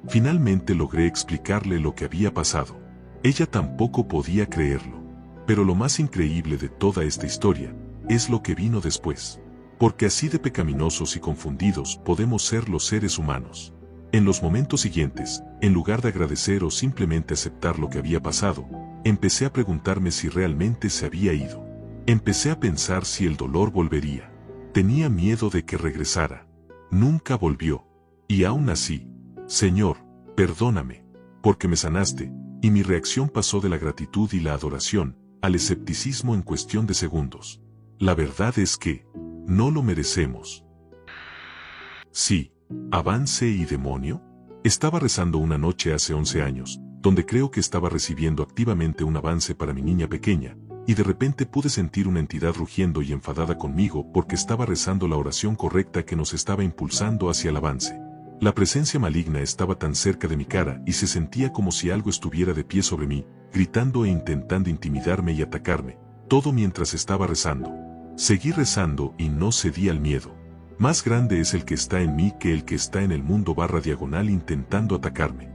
Finalmente logré explicarle lo que había pasado. Ella tampoco podía creerlo. Pero lo más increíble de toda esta historia es lo que vino después. Porque así de pecaminosos y confundidos podemos ser los seres humanos. En los momentos siguientes, en lugar de agradecer o simplemente aceptar lo que había pasado, empecé a preguntarme si realmente se había ido. Empecé a pensar si el dolor volvería. Tenía miedo de que regresara. Nunca volvió. Y aún así, Señor, perdóname, porque me sanaste, y mi reacción pasó de la gratitud y la adoración al escepticismo en cuestión de segundos. La verdad es que no lo merecemos. Sí, avance y demonio. Estaba rezando una noche hace 11 años, donde creo que estaba recibiendo activamente un avance para mi niña pequeña, y de repente pude sentir una entidad rugiendo y enfadada conmigo porque estaba rezando la oración correcta que nos estaba impulsando hacia el avance. La presencia maligna estaba tan cerca de mi cara y se sentía como si algo estuviera de pie sobre mí, gritando e intentando intimidarme y atacarme, todo mientras estaba rezando. Seguí rezando y no cedí al miedo. Más grande es el que está en mí que el que está en el mundo /diagonal intentando atacarme.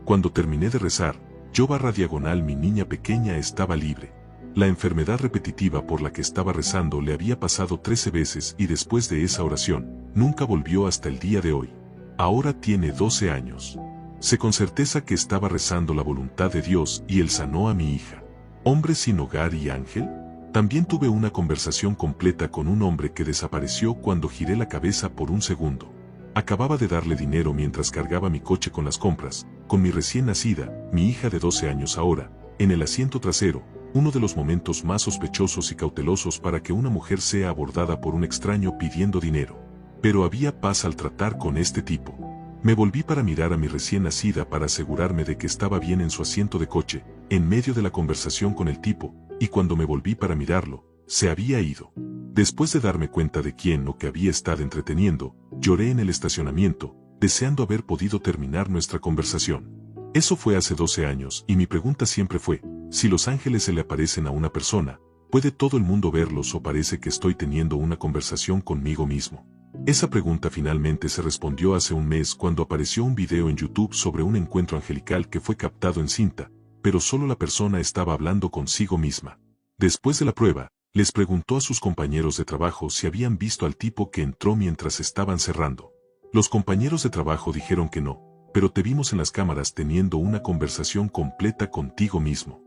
Cuando terminé de rezar, yo /diagonal mi niña pequeña estaba libre. La enfermedad repetitiva por la que estaba rezando le había pasado 13 veces y después de esa oración, nunca volvió hasta el día de hoy. Ahora tiene 12 años. Sé con certeza que estaba rezando la voluntad de Dios y Él sanó a mi hija. ¿Hombre sin hogar y ángel? También tuve una conversación completa con un hombre que desapareció cuando giré la cabeza por un segundo. Acababa de darle dinero mientras cargaba mi coche con las compras, con mi recién nacida, mi hija de 12 años ahora, en el asiento trasero, uno de los momentos más sospechosos y cautelosos para que una mujer sea abordada por un extraño pidiendo dinero. Pero había paz al tratar con este tipo. Me volví para mirar a mi recién nacida para asegurarme de que estaba bien en su asiento de coche, en medio de la conversación con el tipo, y cuando me volví para mirarlo, se había ido. Después de darme cuenta de quién o que había estado entreteniendo, lloré en el estacionamiento, deseando haber podido terminar nuestra conversación. Eso fue hace 12 años y mi pregunta siempre fue, si los ángeles se le aparecen a una persona, ¿puede todo el mundo verlos o parece que estoy teniendo una conversación conmigo mismo? Esa pregunta finalmente se respondió hace un mes cuando apareció un video en YouTube sobre un encuentro angelical que fue captado en cinta, pero solo la persona estaba hablando consigo misma. Después de la prueba, les preguntó a sus compañeros de trabajo si habían visto al tipo que entró mientras estaban cerrando. Los compañeros de trabajo dijeron que no, pero te vimos en las cámaras teniendo una conversación completa contigo mismo.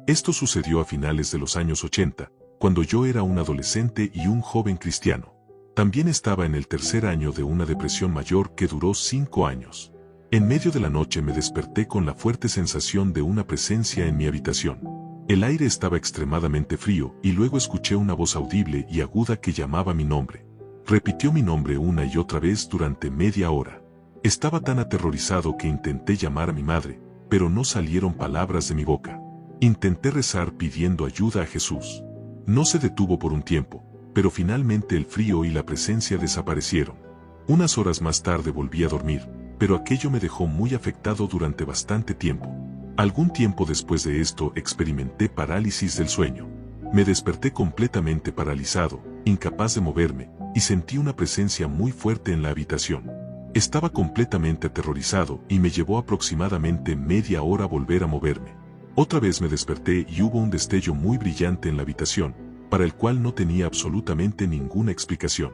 Esto sucedió a finales de los años 80, cuando yo era un adolescente y un joven cristiano. También estaba en el tercer año de una depresión mayor que duró 5 años. En medio de la noche me desperté con la fuerte sensación de una presencia en mi habitación. El aire estaba extremadamente frío y luego escuché una voz audible y aguda que llamaba mi nombre. Repitió mi nombre una y otra vez durante media hora. Estaba tan aterrorizado que intenté llamar a mi madre, pero no salieron palabras de mi boca. Intenté rezar pidiendo ayuda a Jesús. No se detuvo por un tiempo, pero finalmente el frío y la presencia desaparecieron. Unas horas más tarde volví a dormir, pero aquello me dejó muy afectado durante bastante tiempo. Algún tiempo después de esto experimenté parálisis del sueño. Me desperté completamente paralizado, incapaz de moverme, y sentí una presencia muy fuerte en la habitación. Estaba completamente aterrorizado y me llevó aproximadamente media hora volver a moverme. Otra vez me desperté y hubo un destello muy brillante en la habitación, para el cual no tenía absolutamente ninguna explicación.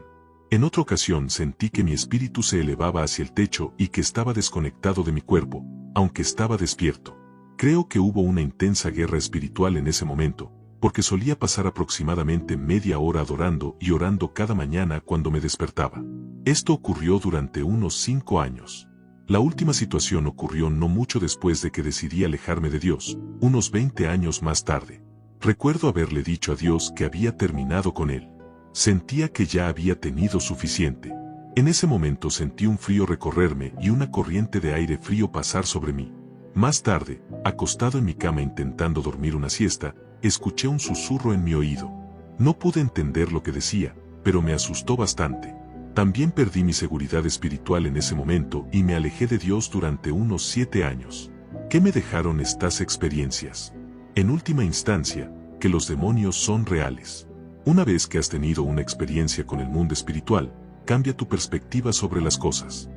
En otra ocasión sentí que mi espíritu se elevaba hacia el techo y que estaba desconectado de mi cuerpo, aunque estaba despierto. Creo que hubo una intensa guerra espiritual en ese momento, porque solía pasar aproximadamente media hora adorando y orando cada mañana cuando me despertaba. Esto ocurrió durante unos 5 años. La última situación ocurrió no mucho después de que decidí alejarme de Dios, unos 20 años más tarde. Recuerdo haberle dicho a Dios que había terminado con él. Sentía que ya había tenido suficiente. En ese momento sentí un frío recorrerme y una corriente de aire frío pasar sobre mí. Más tarde, acostado en mi cama intentando dormir una siesta, escuché un susurro en mi oído. No pude entender lo que decía, pero me asustó bastante. También perdí mi seguridad espiritual en ese momento y me alejé de Dios durante unos 7 años. ¿Qué me dejaron estas experiencias? En última instancia, que los demonios son reales. Una vez que has tenido una experiencia con el mundo espiritual, cambia tu perspectiva sobre las cosas.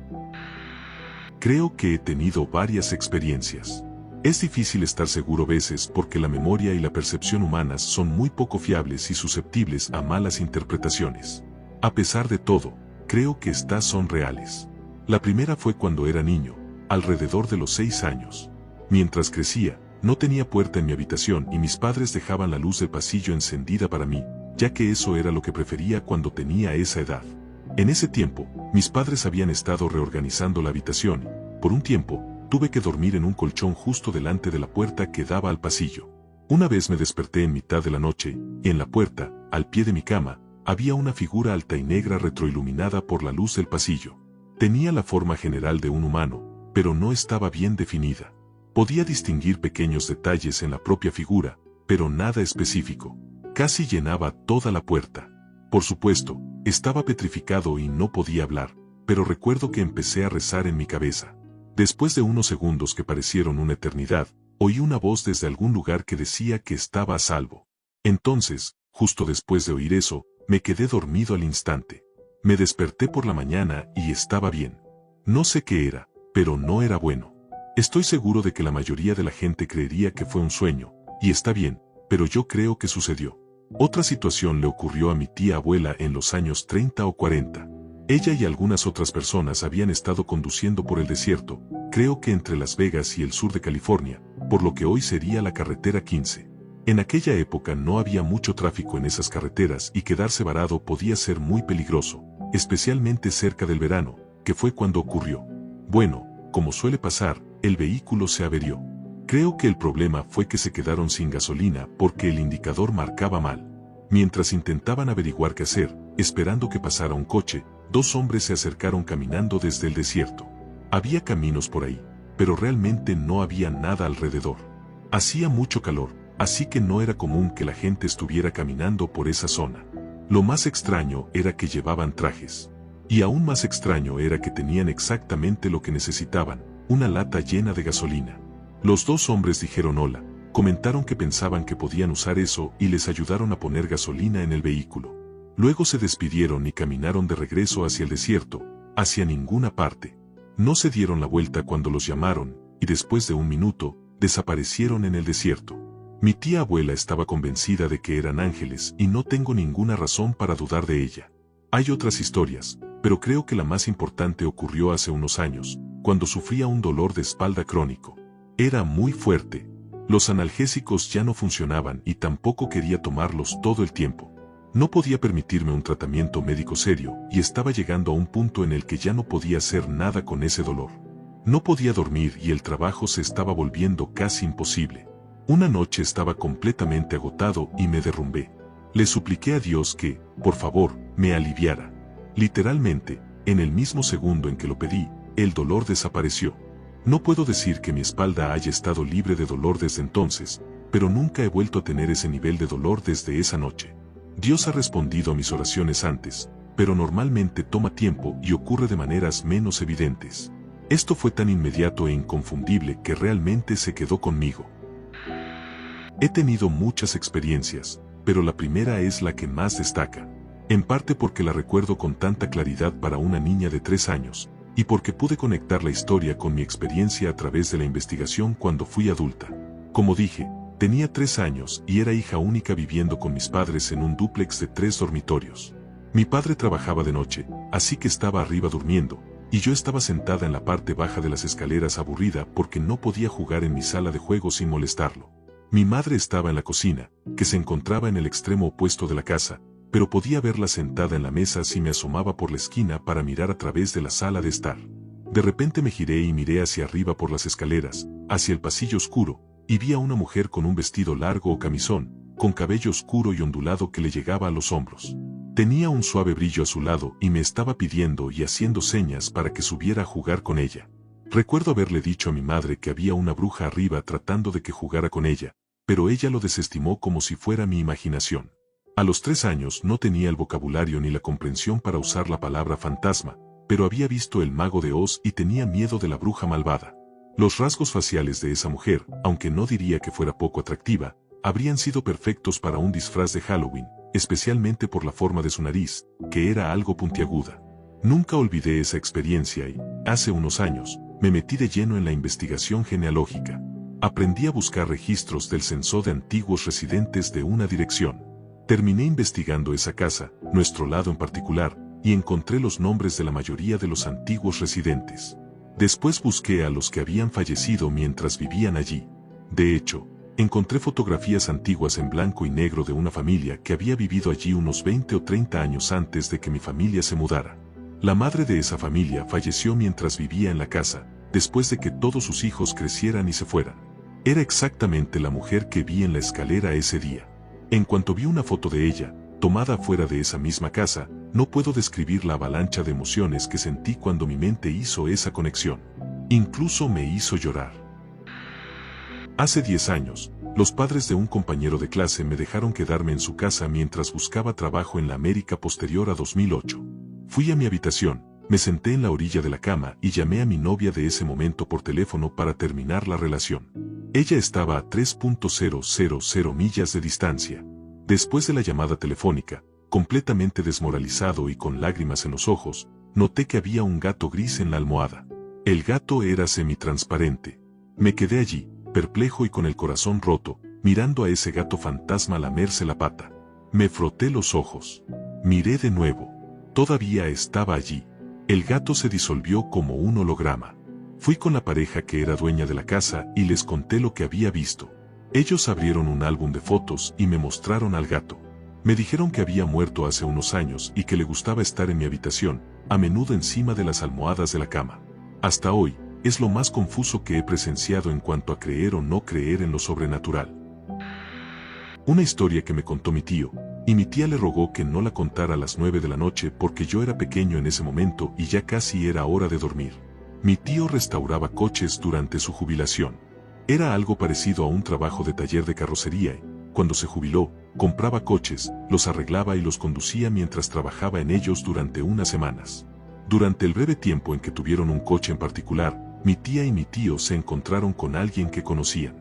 Creo que he tenido varias experiencias. Es difícil estar seguro a veces porque la memoria y la percepción humanas son muy poco fiables y susceptibles a malas interpretaciones. A pesar de todo, creo que estas son reales. La primera fue cuando era niño, alrededor de los 6 años. Mientras crecía, no tenía puerta en mi habitación y mis padres dejaban la luz del pasillo encendida para mí, ya que eso era lo que prefería cuando tenía esa edad. En ese tiempo, mis padres habían estado reorganizando la habitación y, por un tiempo, tuve que dormir en un colchón justo delante de la puerta que daba al pasillo. Una vez me desperté en mitad de la noche, y en la puerta, al pie de mi cama, había una figura alta y negra retroiluminada por la luz del pasillo. Tenía la forma general de un humano, pero no estaba bien definida. Podía distinguir pequeños detalles en la propia figura, pero nada específico. Casi llenaba toda la puerta. Por supuesto, estaba petrificado y no podía hablar, pero recuerdo que empecé a rezar en mi cabeza. Después de unos segundos que parecieron una eternidad, oí una voz desde algún lugar que decía que estaba a salvo. Entonces, justo después de oír eso, me quedé dormido al instante. Me desperté por la mañana y estaba bien. No sé qué era, pero no era bueno. Estoy seguro de que la mayoría de la gente creería que fue un sueño, y está bien, pero yo creo que sucedió. Otra situación le ocurrió a mi tía abuela en los años 30 o 40. Ella y algunas otras personas habían estado conduciendo por el desierto, creo que entre Las Vegas y el sur de California, por lo que hoy sería la carretera 15. En aquella época no había mucho tráfico en esas carreteras y quedarse varado podía ser muy peligroso, especialmente cerca del verano, que fue cuando ocurrió. Bueno, como suele pasar, el vehículo se averió. Creo que el problema fue que se quedaron sin gasolina porque el indicador marcaba mal. Mientras intentaban averiguar qué hacer, esperando que pasara un coche, 2 hombres se acercaron caminando desde el desierto. Había caminos por ahí, pero realmente no había nada alrededor. Hacía mucho calor, así que no era común que la gente estuviera caminando por esa zona. Lo más extraño era que llevaban trajes. Y aún más extraño era que tenían exactamente lo que necesitaban, una lata llena de gasolina. Los 2 hombres dijeron hola, comentaron que pensaban que podían usar eso y les ayudaron a poner gasolina en el vehículo. Luego se despidieron y caminaron de regreso hacia el desierto, hacia ninguna parte. No se dieron la vuelta cuando los llamaron, y después de un minuto, desaparecieron en el desierto. Mi tía abuela estaba convencida de que eran ángeles y no tengo ninguna razón para dudar de ella. Hay otras historias, pero creo que la más importante ocurrió hace unos años, cuando sufría un dolor de espalda crónico. Era muy fuerte. Los analgésicos ya no funcionaban y tampoco quería tomarlos todo el tiempo. No podía permitirme un tratamiento médico serio y estaba llegando a un punto en el que ya no podía hacer nada con ese dolor. No podía dormir y el trabajo se estaba volviendo casi imposible. Una noche estaba completamente agotado y me derrumbé. Le supliqué a Dios que, por favor, me aliviara. Literalmente, en el mismo segundo en que lo pedí, el dolor desapareció. No puedo decir que mi espalda haya estado libre de dolor desde entonces, pero nunca he vuelto a tener ese nivel de dolor desde esa noche. Dios ha respondido a mis oraciones antes, pero normalmente toma tiempo y ocurre de maneras menos evidentes. Esto fue tan inmediato e inconfundible que realmente se quedó conmigo. He tenido muchas experiencias, pero la primera es la que más destaca. En parte porque la recuerdo con tanta claridad para una niña de 3 años, y porque pude conectar la historia con mi experiencia a través de la investigación cuando fui adulta. Como dije, tenía 3 años y era hija única viviendo con mis padres en un dúplex de 3 dormitorios. Mi padre trabajaba de noche, así que estaba arriba durmiendo, y yo estaba sentada en la parte baja de las escaleras aburrida porque no podía jugar en mi sala de juegos sin molestarlo. Mi madre estaba en la cocina, que se encontraba en el extremo opuesto de la casa, pero podía verla sentada en la mesa si me asomaba por la esquina para mirar a través de la sala de estar. De repente me giré y miré hacia arriba por las escaleras, hacia el pasillo oscuro, y vi a una mujer con un vestido largo o camisón, con cabello oscuro y ondulado que le llegaba a los hombros. Tenía un suave brillo a su lado y me estaba pidiendo y haciendo señas para que subiera a jugar con ella. Recuerdo haberle dicho a mi madre que había una bruja arriba tratando de que jugara con ella, pero ella lo desestimó como si fuera mi imaginación. A los 3 años no tenía el vocabulario ni la comprensión para usar la palabra fantasma, pero había visto El Mago de Oz y tenía miedo de la bruja malvada. Los rasgos faciales de esa mujer, aunque no diría que fuera poco atractiva, habrían sido perfectos para un disfraz de Halloween, especialmente por la forma de su nariz, que era algo puntiaguda. Nunca olvidé esa experiencia y, hace unos años, me metí de lleno en la investigación genealógica. Aprendí a buscar registros del censo de antiguos residentes de una dirección. Terminé investigando esa casa, nuestro lado en particular, y encontré los nombres de la mayoría de los antiguos residentes. Después busqué a los que habían fallecido mientras vivían allí. De hecho, encontré fotografías antiguas en blanco y negro de una familia que había vivido allí unos 20 o 30 años antes de que mi familia se mudara. La madre de esa familia falleció mientras vivía en la casa, después de que todos sus hijos crecieran y se fueran. Era exactamente la mujer que vi en la escalera ese día. En cuanto vi una foto de ella, tomada fuera de esa misma casa, no puedo describir la avalancha de emociones que sentí cuando mi mente hizo esa conexión. Incluso me hizo llorar. Hace 10 años, los padres de un compañero de clase me dejaron quedarme en su casa mientras buscaba trabajo en la América posterior a 2008. Fui a mi habitación, me senté en la orilla de la cama y llamé a mi novia de ese momento por teléfono para terminar la relación. Ella estaba a 3.000 millas de distancia. Después de la llamada telefónica, completamente desmoralizado y con lágrimas en los ojos, noté que había un gato gris en la almohada. El gato era semitransparente. Me quedé allí, perplejo y con el corazón roto, mirando a ese gato fantasma lamerse la pata. Me froté los ojos. Miré de nuevo. Todavía estaba allí. El gato se disolvió como un holograma. Fui con la pareja que era dueña de la casa y les conté lo que había visto. Ellos abrieron un álbum de fotos y me mostraron al gato. Me dijeron que había muerto hace unos años y que le gustaba estar en mi habitación, a menudo encima de las almohadas de la cama. Hasta hoy, es lo más confuso que he presenciado en cuanto a creer o no creer en lo sobrenatural. Una historia que me contó mi tío, y mi tía le rogó que no la contara a las 9 de la noche porque yo era pequeño en ese momento y ya casi era hora de dormir. Mi tío restauraba coches durante su jubilación. Era algo parecido a un trabajo de taller de carrocería y, cuando se jubiló, compraba coches, los arreglaba y los conducía mientras trabajaba en ellos durante unas semanas. Durante el breve tiempo en que tuvieron un coche en particular, mi tía y mi tío se encontraron con alguien que conocían.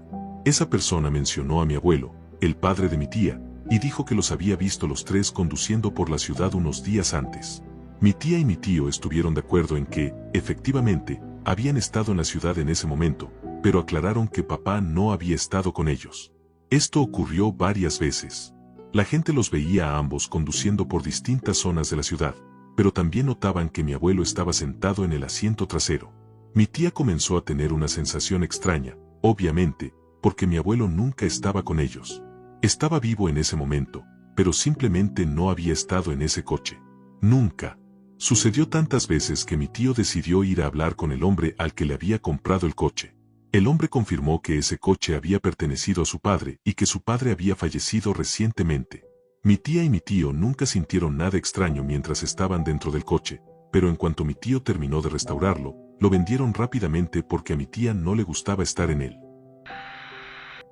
Esa persona mencionó a mi abuelo, el padre de mi tía, y dijo que los había visto los tres conduciendo por la ciudad unos días antes. Mi tía y mi tío estuvieron de acuerdo en que, efectivamente, habían estado en la ciudad en ese momento, pero aclararon que papá no había estado con ellos. Esto ocurrió varias veces. La gente los veía a ambos conduciendo por distintas zonas de la ciudad, pero también notaban que mi abuelo estaba sentado en el asiento trasero. Mi tía comenzó a tener una sensación extraña, obviamente, porque mi abuelo nunca estaba con ellos. Estaba vivo en ese momento, pero simplemente no había estado en ese coche. Nunca. Sucedió tantas veces que mi tío decidió ir a hablar con el hombre al que le había comprado el coche. El hombre confirmó que ese coche había pertenecido a su padre y que su padre había fallecido recientemente. Mi tía y mi tío nunca sintieron nada extraño mientras estaban dentro del coche, pero en cuanto mi tío terminó de restaurarlo, lo vendieron rápidamente porque a mi tía no le gustaba estar en él.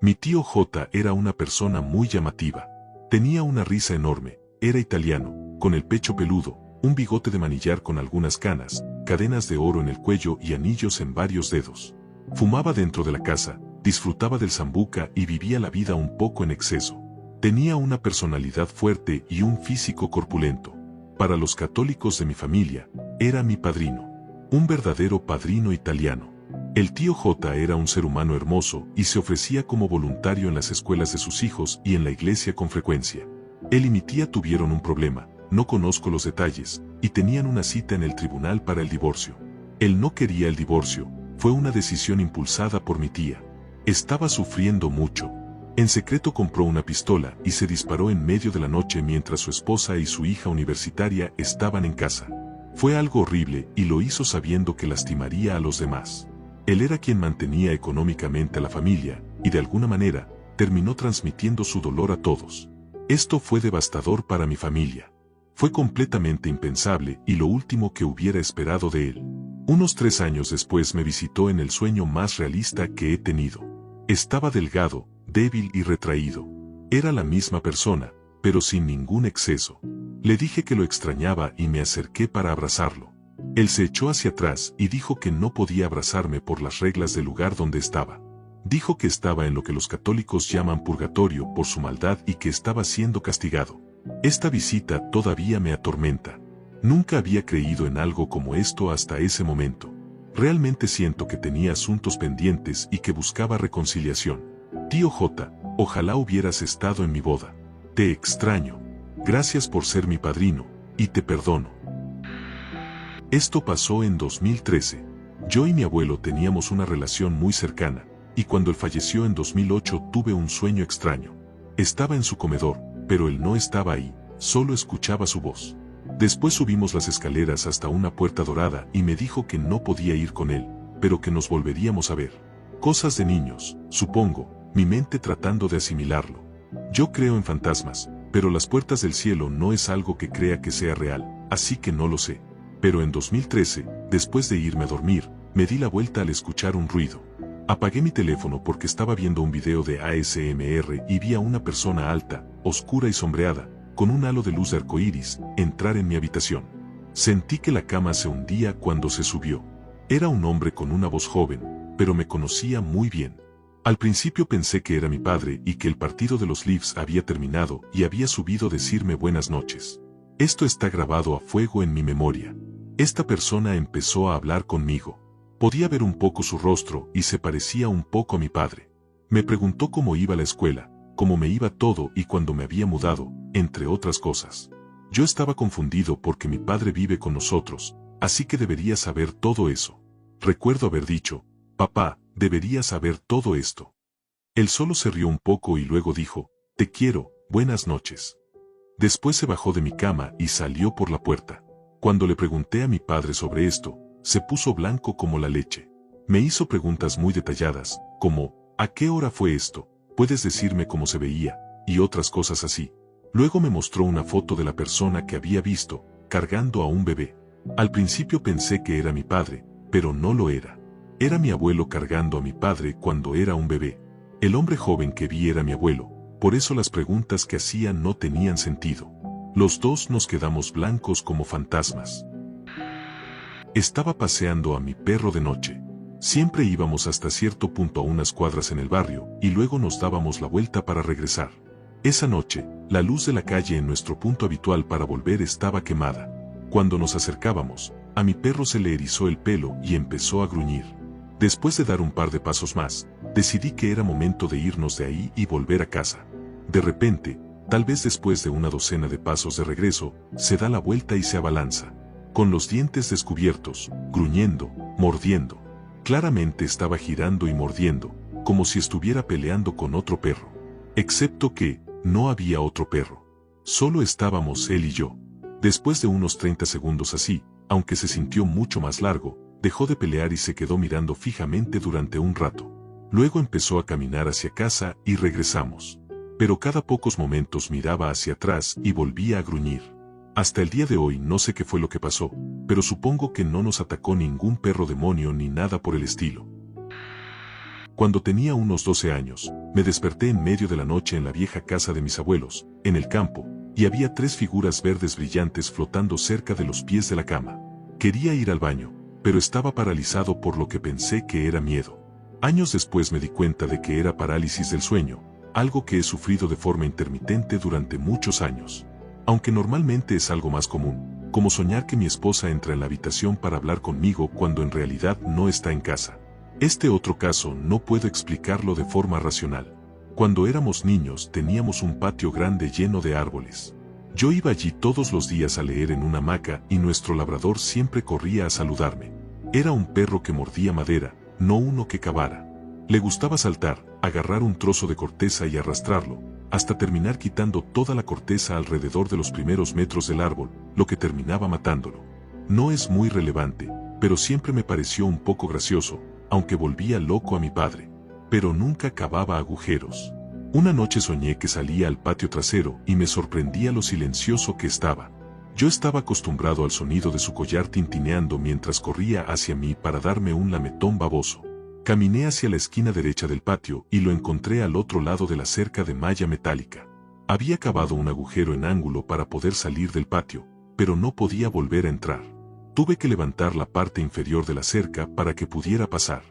Mi tío J era una persona muy llamativa. Tenía una risa enorme, era italiano, con el pecho peludo, un bigote de manillar con algunas canas, cadenas de oro en el cuello y anillos en varios dedos. Fumaba dentro de la casa, disfrutaba del sambuca y vivía la vida un poco en exceso. Tenía una personalidad fuerte y un físico corpulento. Para los católicos de mi familia, era mi padrino. Un verdadero padrino italiano. El tío J era un ser humano hermoso y se ofrecía como voluntario en las escuelas de sus hijos y en la iglesia con frecuencia. Él y mi tía tuvieron un problema, no conozco los detalles, y tenían una cita en el tribunal para el divorcio. Él no quería el divorcio, fue una decisión impulsada por mi tía. Estaba sufriendo mucho. En secreto compró una pistola y se disparó en medio de la noche mientras su esposa y su hija universitaria estaban en casa. Fue algo horrible y lo hizo sabiendo que lastimaría a los demás. Él era quien mantenía económicamente a la familia y de alguna manera terminó transmitiendo su dolor a todos. Esto fue devastador para mi familia. Fue completamente impensable y lo último que hubiera esperado de él. Unos 3 años después me visitó en el sueño más realista que he tenido. Estaba delgado, débil y retraído. Era la misma persona, pero sin ningún exceso. Le dije que lo extrañaba y me acerqué para abrazarlo. Él se echó hacia atrás y dijo que no podía abrazarme por las reglas del lugar donde estaba. Dijo que estaba en lo que los católicos llaman purgatorio por su maldad y que estaba siendo castigado. Esta visita todavía me atormenta. Nunca había creído en algo como esto hasta ese momento. Realmente siento que tenía asuntos pendientes y que buscaba reconciliación. Tío J, ojalá hubieras estado en mi boda. Te extraño. Gracias por ser mi padrino, y te perdono. Esto pasó en 2013. Yo y mi abuelo teníamos una relación muy cercana, y cuando él falleció en 2008 tuve un sueño extraño. Estaba en su comedor, pero él no estaba ahí, solo escuchaba su voz. Después subimos las escaleras hasta una puerta dorada y me dijo que no podía ir con él, pero que nos volveríamos a ver. Cosas de niños, supongo, mi mente tratando de asimilarlo. Yo creo en fantasmas, pero las puertas del cielo no es algo que crea que sea real, así que no lo sé. Pero en 2013, después de irme a dormir, me di la vuelta al escuchar un ruido. Apagué mi teléfono porque estaba viendo un video de ASMR y vi a una persona alta, oscura y sombreada, con un halo de luz de arcoíris, entrar en mi habitación. Sentí que la cama se hundía cuando se subió. Era un hombre con una voz joven, pero me conocía muy bien. Al principio pensé que era mi padre y que el partido de los Leafs había terminado y había subido a decirme buenas noches. Esto está grabado a fuego en mi memoria. Esta persona empezó a hablar conmigo. Podía ver un poco su rostro y se parecía un poco a mi padre. Me preguntó cómo iba la escuela, cómo me iba todo y cuándo me había mudado, entre otras cosas. Yo estaba confundido porque mi padre vive con nosotros, así que debería saber todo eso. Recuerdo haber dicho, papá, deberías saber todo esto. Él solo se rió un poco y luego dijo, te quiero, buenas noches. Después se bajó de mi cama y salió por la puerta. Cuando le pregunté a mi padre sobre esto, se puso blanco como la leche. Me hizo preguntas muy detalladas, como, ¿a qué hora fue esto? ¿Puedes decirme cómo se veía? Y otras cosas así. Luego me mostró una foto de la persona que había visto, cargando a un bebé. Al principio pensé que era mi padre, pero no lo era. Era mi abuelo cargando a mi padre cuando era un bebé. El hombre joven que vi era mi abuelo, por eso las preguntas que hacía no tenían sentido. Los dos nos quedamos blancos como fantasmas. Estaba paseando a mi perro de noche. Siempre íbamos hasta cierto punto a unas cuadras en el barrio y luego nos dábamos la vuelta para regresar. Esa noche, la luz de la calle en nuestro punto habitual para volver estaba quemada. Cuando nos acercábamos, a mi perro se le erizó el pelo y empezó a gruñir. Después de dar un par de pasos más, decidí que era momento de irnos de ahí y volver a casa. De repente, tal vez después de una docena de pasos de regreso, se da la vuelta y se abalanza. Con los dientes descubiertos, gruñendo, mordiendo. Claramente estaba girando y mordiendo, como si estuviera peleando con otro perro. Excepto que, no había otro perro. Solo estábamos él y yo. Después de unos 30 segundos así, aunque se sintió mucho más largo, dejó de pelear y se quedó mirando fijamente durante un rato. Luego empezó a caminar hacia casa y regresamos. Pero cada pocos momentos miraba hacia atrás y volvía a gruñir. Hasta el día de hoy no sé qué fue lo que pasó, pero supongo que no nos atacó ningún perro demonio ni nada por el estilo. Cuando tenía unos 12 años, me desperté en medio de la noche en la vieja casa de mis abuelos, en el campo, y había 3 figuras verdes brillantes flotando cerca de los pies de la cama. Quería ir al baño, pero estaba paralizado por lo que pensé que era miedo. Años después me di cuenta de que era parálisis del sueño, algo que he sufrido de forma intermitente durante muchos años. Aunque normalmente es algo más común, como soñar que mi esposa entra en la habitación para hablar conmigo cuando en realidad no está en casa. Este otro caso no puedo explicarlo de forma racional. Cuando éramos niños teníamos un patio grande lleno de árboles. Yo iba allí todos los días a leer en una hamaca y nuestro labrador siempre corría a saludarme. Era un perro que mordía madera, no uno que cavara. Le gustaba saltar, agarrar un trozo de corteza y arrastrarlo, hasta terminar quitando toda la corteza alrededor de los primeros metros del árbol, lo que terminaba matándolo. No es muy relevante, pero siempre me pareció un poco gracioso, aunque volvía loco a mi padre. Pero nunca cavaba agujeros. Una noche soñé que salía al patio trasero y me sorprendía lo silencioso que estaba. Yo estaba acostumbrado al sonido de su collar tintineando mientras corría hacia mí para darme un lametón baboso. Caminé hacia la esquina derecha del patio y lo encontré al otro lado de la cerca de malla metálica. Había cavado un agujero en ángulo para poder salir del patio, pero no podía volver a entrar. Tuve que levantar la parte inferior de la cerca para que pudiera pasar.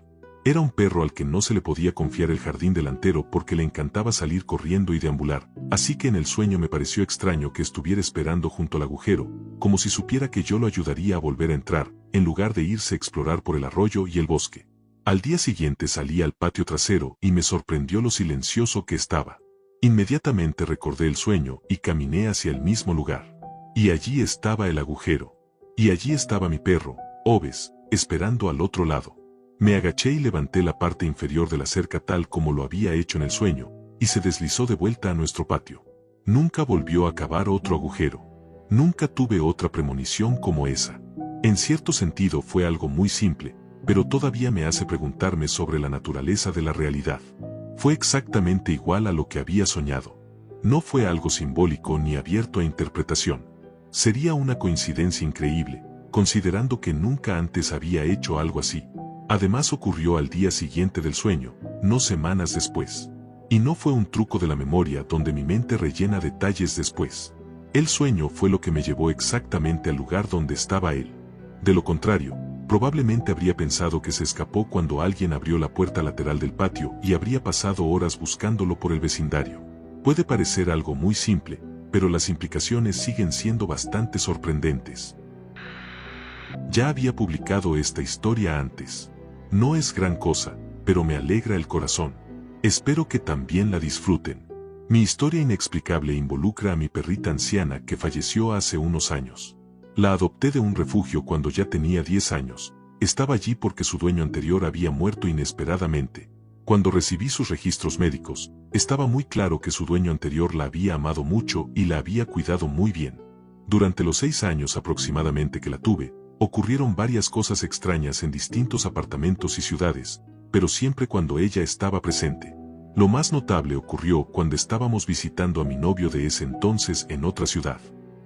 Era un perro al que no se le podía confiar el jardín delantero porque le encantaba salir corriendo y deambular, así que en el sueño me pareció extraño que estuviera esperando junto al agujero, como si supiera que yo lo ayudaría a volver a entrar, en lugar de irse a explorar por el arroyo y el bosque. Al día siguiente salí al patio trasero y me sorprendió lo silencioso que estaba. Inmediatamente recordé el sueño y caminé hacia el mismo lugar. Y allí estaba el agujero. Y allí estaba mi perro, Oves, esperando al otro lado. Me agaché y levanté la parte inferior de la cerca tal como lo había hecho en el sueño, y se deslizó de vuelta a nuestro patio. Nunca volvió a cavar otro agujero. Nunca tuve otra premonición como esa. En cierto sentido fue algo muy simple, pero todavía me hace preguntarme sobre la naturaleza de la realidad. Fue exactamente igual a lo que había soñado. No fue algo simbólico ni abierto a interpretación. Sería una coincidencia increíble, considerando que nunca antes había hecho algo así. Además ocurrió al día siguiente del sueño, no semanas después. Y no fue un truco de la memoria donde mi mente rellena detalles después. El sueño fue lo que me llevó exactamente al lugar donde estaba él. De lo contrario, probablemente habría pensado que se escapó cuando alguien abrió la puerta lateral del patio y habría pasado horas buscándolo por el vecindario. Puede parecer algo muy simple, pero las implicaciones siguen siendo bastante sorprendentes. Ya había publicado esta historia antes. No es gran cosa, pero me alegra el corazón. Espero que también la disfruten. Mi historia inexplicable involucra a mi perrita anciana que falleció hace unos años. La adopté de un refugio cuando ya tenía 10 años. Estaba allí porque su dueño anterior había muerto inesperadamente. Cuando recibí sus registros médicos, estaba muy claro que su dueño anterior la había amado mucho y la había cuidado muy bien. Durante los 6 años aproximadamente que la tuve, ocurrieron varias cosas extrañas en distintos apartamentos y ciudades, pero siempre cuando ella estaba presente. Lo más notable ocurrió cuando estábamos visitando a mi novio de ese entonces en otra ciudad.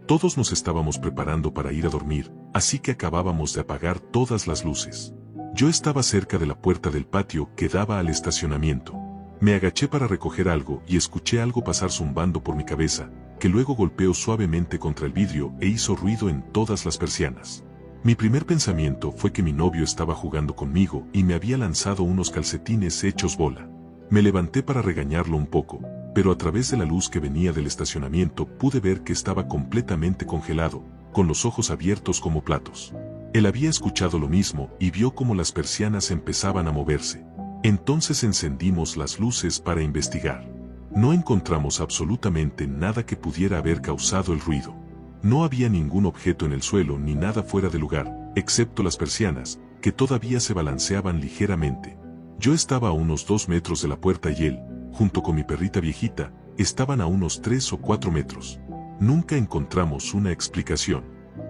Todos nos estábamos preparando para ir a dormir, así que acabábamos de apagar todas las luces. Yo estaba cerca de la puerta del patio que daba al estacionamiento. Me agaché para recoger algo y escuché algo pasar zumbando por mi cabeza, que luego golpeó suavemente contra el vidrio e hizo ruido en todas las persianas. Mi primer pensamiento fue que mi novio estaba jugando conmigo y me había lanzado unos calcetines hechos bola. Me levanté para regañarlo un poco, pero a través de la luz que venía del estacionamiento pude ver que estaba completamente congelado, con los ojos abiertos como platos. Él había escuchado lo mismo y vio cómo las persianas empezaban a moverse. Entonces encendimos las luces para investigar. No encontramos absolutamente nada que pudiera haber causado el ruido. No había ningún objeto en el suelo ni nada fuera de lugar, excepto las persianas, que todavía se balanceaban ligeramente. Yo estaba a unos 2 metros de la puerta y él, junto con mi perrita viejita, estaban a unos 3 o 4 metros. Nunca encontramos una explicación,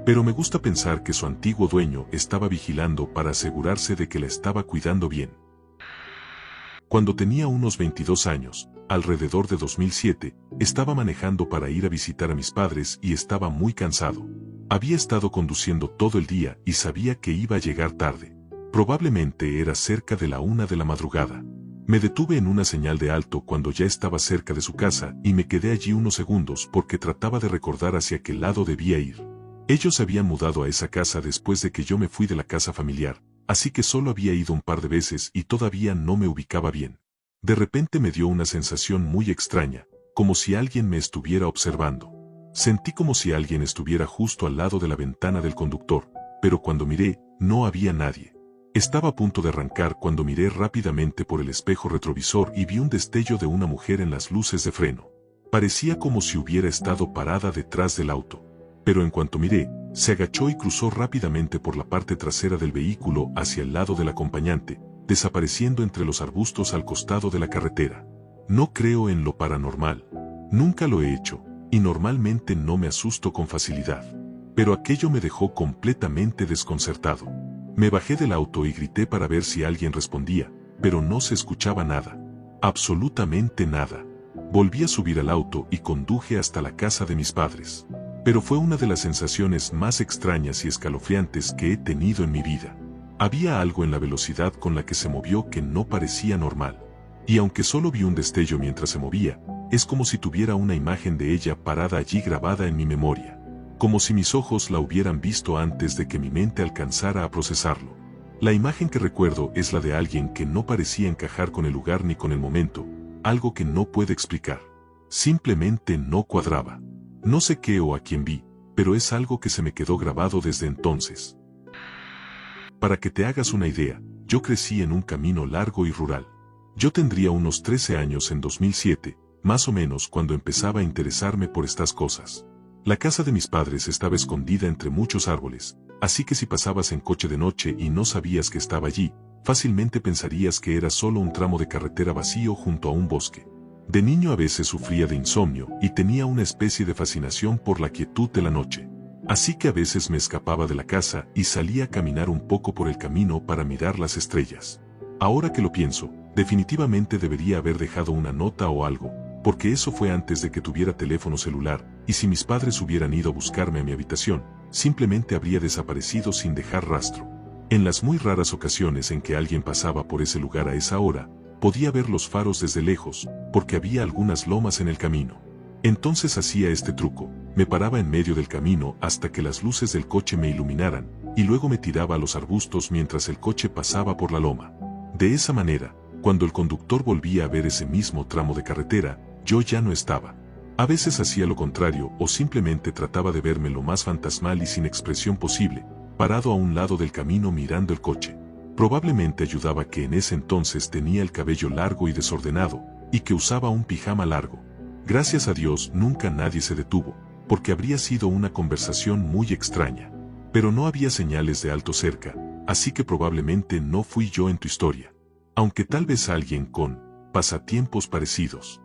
pero me gusta pensar que su antiguo dueño estaba vigilando para asegurarse de que la estaba cuidando bien. Cuando tenía unos 22 años, alrededor de 2007, estaba manejando para ir a visitar a mis padres y estaba muy cansado. Había estado conduciendo todo el día y sabía que iba a llegar tarde. Probablemente era cerca de la 1 de la madrugada. Me detuve en una señal de alto cuando ya estaba cerca de su casa y me quedé allí unos segundos porque trataba de recordar hacia qué lado debía ir. Ellos se habían mudado a esa casa después de que yo me fui de la casa familiar, así que solo había ido un par de veces y todavía no me ubicaba bien. De repente me dio una sensación muy extraña, como si alguien me estuviera observando. Sentí como si alguien estuviera justo al lado de la ventana del conductor, pero cuando miré, no había nadie. Estaba a punto de arrancar cuando miré rápidamente por el espejo retrovisor y vi un destello de una mujer en las luces de freno. Parecía como si hubiera estado parada detrás del auto. Pero en cuanto miré, se agachó y cruzó rápidamente por la parte trasera del vehículo hacia el lado del acompañante, desapareciendo entre los arbustos al costado de la carretera. No creo en lo paranormal. Nunca lo he hecho, y normalmente no me asusto con facilidad. pero aquello me dejó completamente desconcertado. Me bajé del auto y grité para ver si alguien respondía, pero no se escuchaba nada. Absolutamente nada. Volví a subir al auto y conduje hasta la casa de mis padres. Pero fue una de las sensaciones más extrañas y escalofriantes que he tenido en mi vida. Había algo en la velocidad con la que se movió que no parecía normal. Y aunque solo vi un destello mientras se movía, es como si tuviera una imagen de ella parada allí grabada en mi memoria. Como si mis ojos la hubieran visto antes de que mi mente alcanzara a procesarlo. La imagen que recuerdo es la de alguien que no parecía encajar con el lugar ni con el momento, algo que no puedo explicar. Simplemente no cuadraba. No sé qué o a quién vi, pero es algo que se me quedó grabado desde entonces. Para que te hagas una idea, yo crecí en un camino largo y rural. Yo tendría unos 13 años en 2007, más o menos cuando empezaba a interesarme por estas cosas. La casa de mis padres estaba escondida entre muchos árboles, así que si pasabas en coche de noche y no sabías que estaba allí, fácilmente pensarías que era solo un tramo de carretera vacío junto a un bosque. De niño a veces sufría de insomnio y tenía una especie de fascinación por la quietud de la noche. Así que a veces me escapaba de la casa y salía a caminar un poco por el camino para mirar las estrellas. Ahora que lo pienso, definitivamente debería haber dejado una nota o algo, porque eso fue antes de que tuviera teléfono celular, y si mis padres hubieran ido a buscarme a mi habitación, simplemente habría desaparecido sin dejar rastro. En las muy raras ocasiones en que alguien pasaba por ese lugar a esa hora, podía ver los faros desde lejos, porque había algunas lomas en el camino. Entonces hacía este truco, me paraba en medio del camino hasta que las luces del coche me iluminaran, y luego me tiraba a los arbustos mientras el coche pasaba por la loma. De esa manera, cuando el conductor volvía a ver ese mismo tramo de carretera, yo ya no estaba. A veces hacía lo contrario o simplemente trataba de verme lo más fantasmal y sin expresión posible, parado a un lado del camino mirando el coche. Probablemente ayudaba que en ese entonces tenía el cabello largo y desordenado, y que usaba un pijama largo. Gracias a Dios nunca nadie se detuvo, porque habría sido una conversación muy extraña. Pero no había señales de alto cerca, así que probablemente no fui yo en tu historia. Aunque tal vez alguien con pasatiempos parecidos.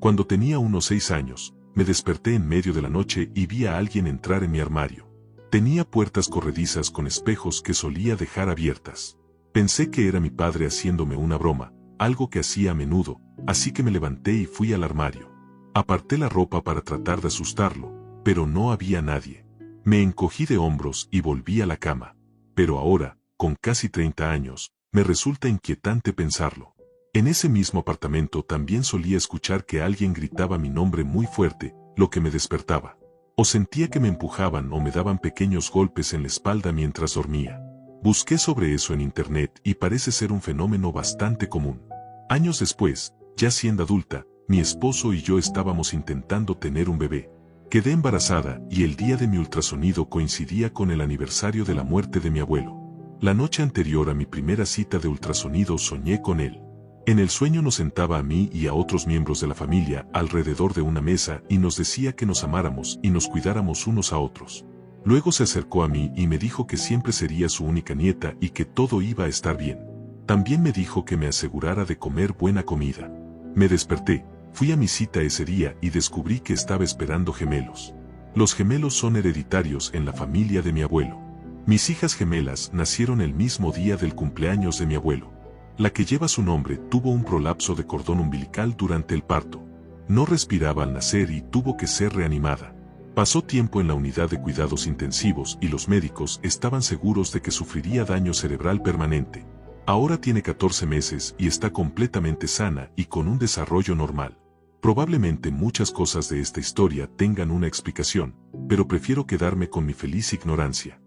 Cuando tenía unos 6 años, me desperté en medio de la noche y vi a alguien entrar en mi armario. Tenía puertas corredizas con espejos que solía dejar abiertas. Pensé que era mi padre haciéndome una broma, algo que hacía a menudo, así que me levanté y fui al armario. Aparté la ropa para tratar de asustarlo, pero no había nadie. Me encogí de hombros y volví a la cama. Pero ahora, con casi 30 años, me resulta inquietante pensarlo. En ese mismo apartamento también solía escuchar que alguien gritaba mi nombre muy fuerte, lo que me despertaba. O sentía que me empujaban o me daban pequeños golpes en la espalda mientras dormía. Busqué sobre eso en internet y parece ser un fenómeno bastante común. Años después, ya siendo adulta, mi esposo y yo estábamos intentando tener un bebé. Quedé embarazada y el día de mi ultrasonido coincidía con el aniversario de la muerte de mi abuelo. La noche anterior a mi primera cita de ultrasonido soñé con él. En el sueño nos sentaba a mí y a otros miembros de la familia alrededor de una mesa y nos decía que nos amáramos y nos cuidáramos unos a otros. Luego se acercó a mí y me dijo que siempre sería su única nieta y que todo iba a estar bien. También me dijo que me asegurara de comer buena comida. Me desperté, fui a mi cita ese día y descubrí que estaba esperando gemelos. Los gemelos son hereditarios en la familia de mi abuelo. Mis hijas gemelas nacieron el mismo día del cumpleaños de mi abuelo. La que lleva su nombre tuvo un prolapso de cordón umbilical durante el parto. No respiraba al nacer y tuvo que ser reanimada. Pasó tiempo en la unidad de cuidados intensivos y los médicos estaban seguros de que sufriría daño cerebral permanente. Ahora tiene 14 meses y está completamente sana y con un desarrollo normal. Probablemente muchas cosas de esta historia tengan una explicación, pero prefiero quedarme con mi feliz ignorancia.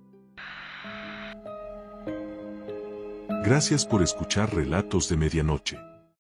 Gracias por escuchar Relatos de Medianoche.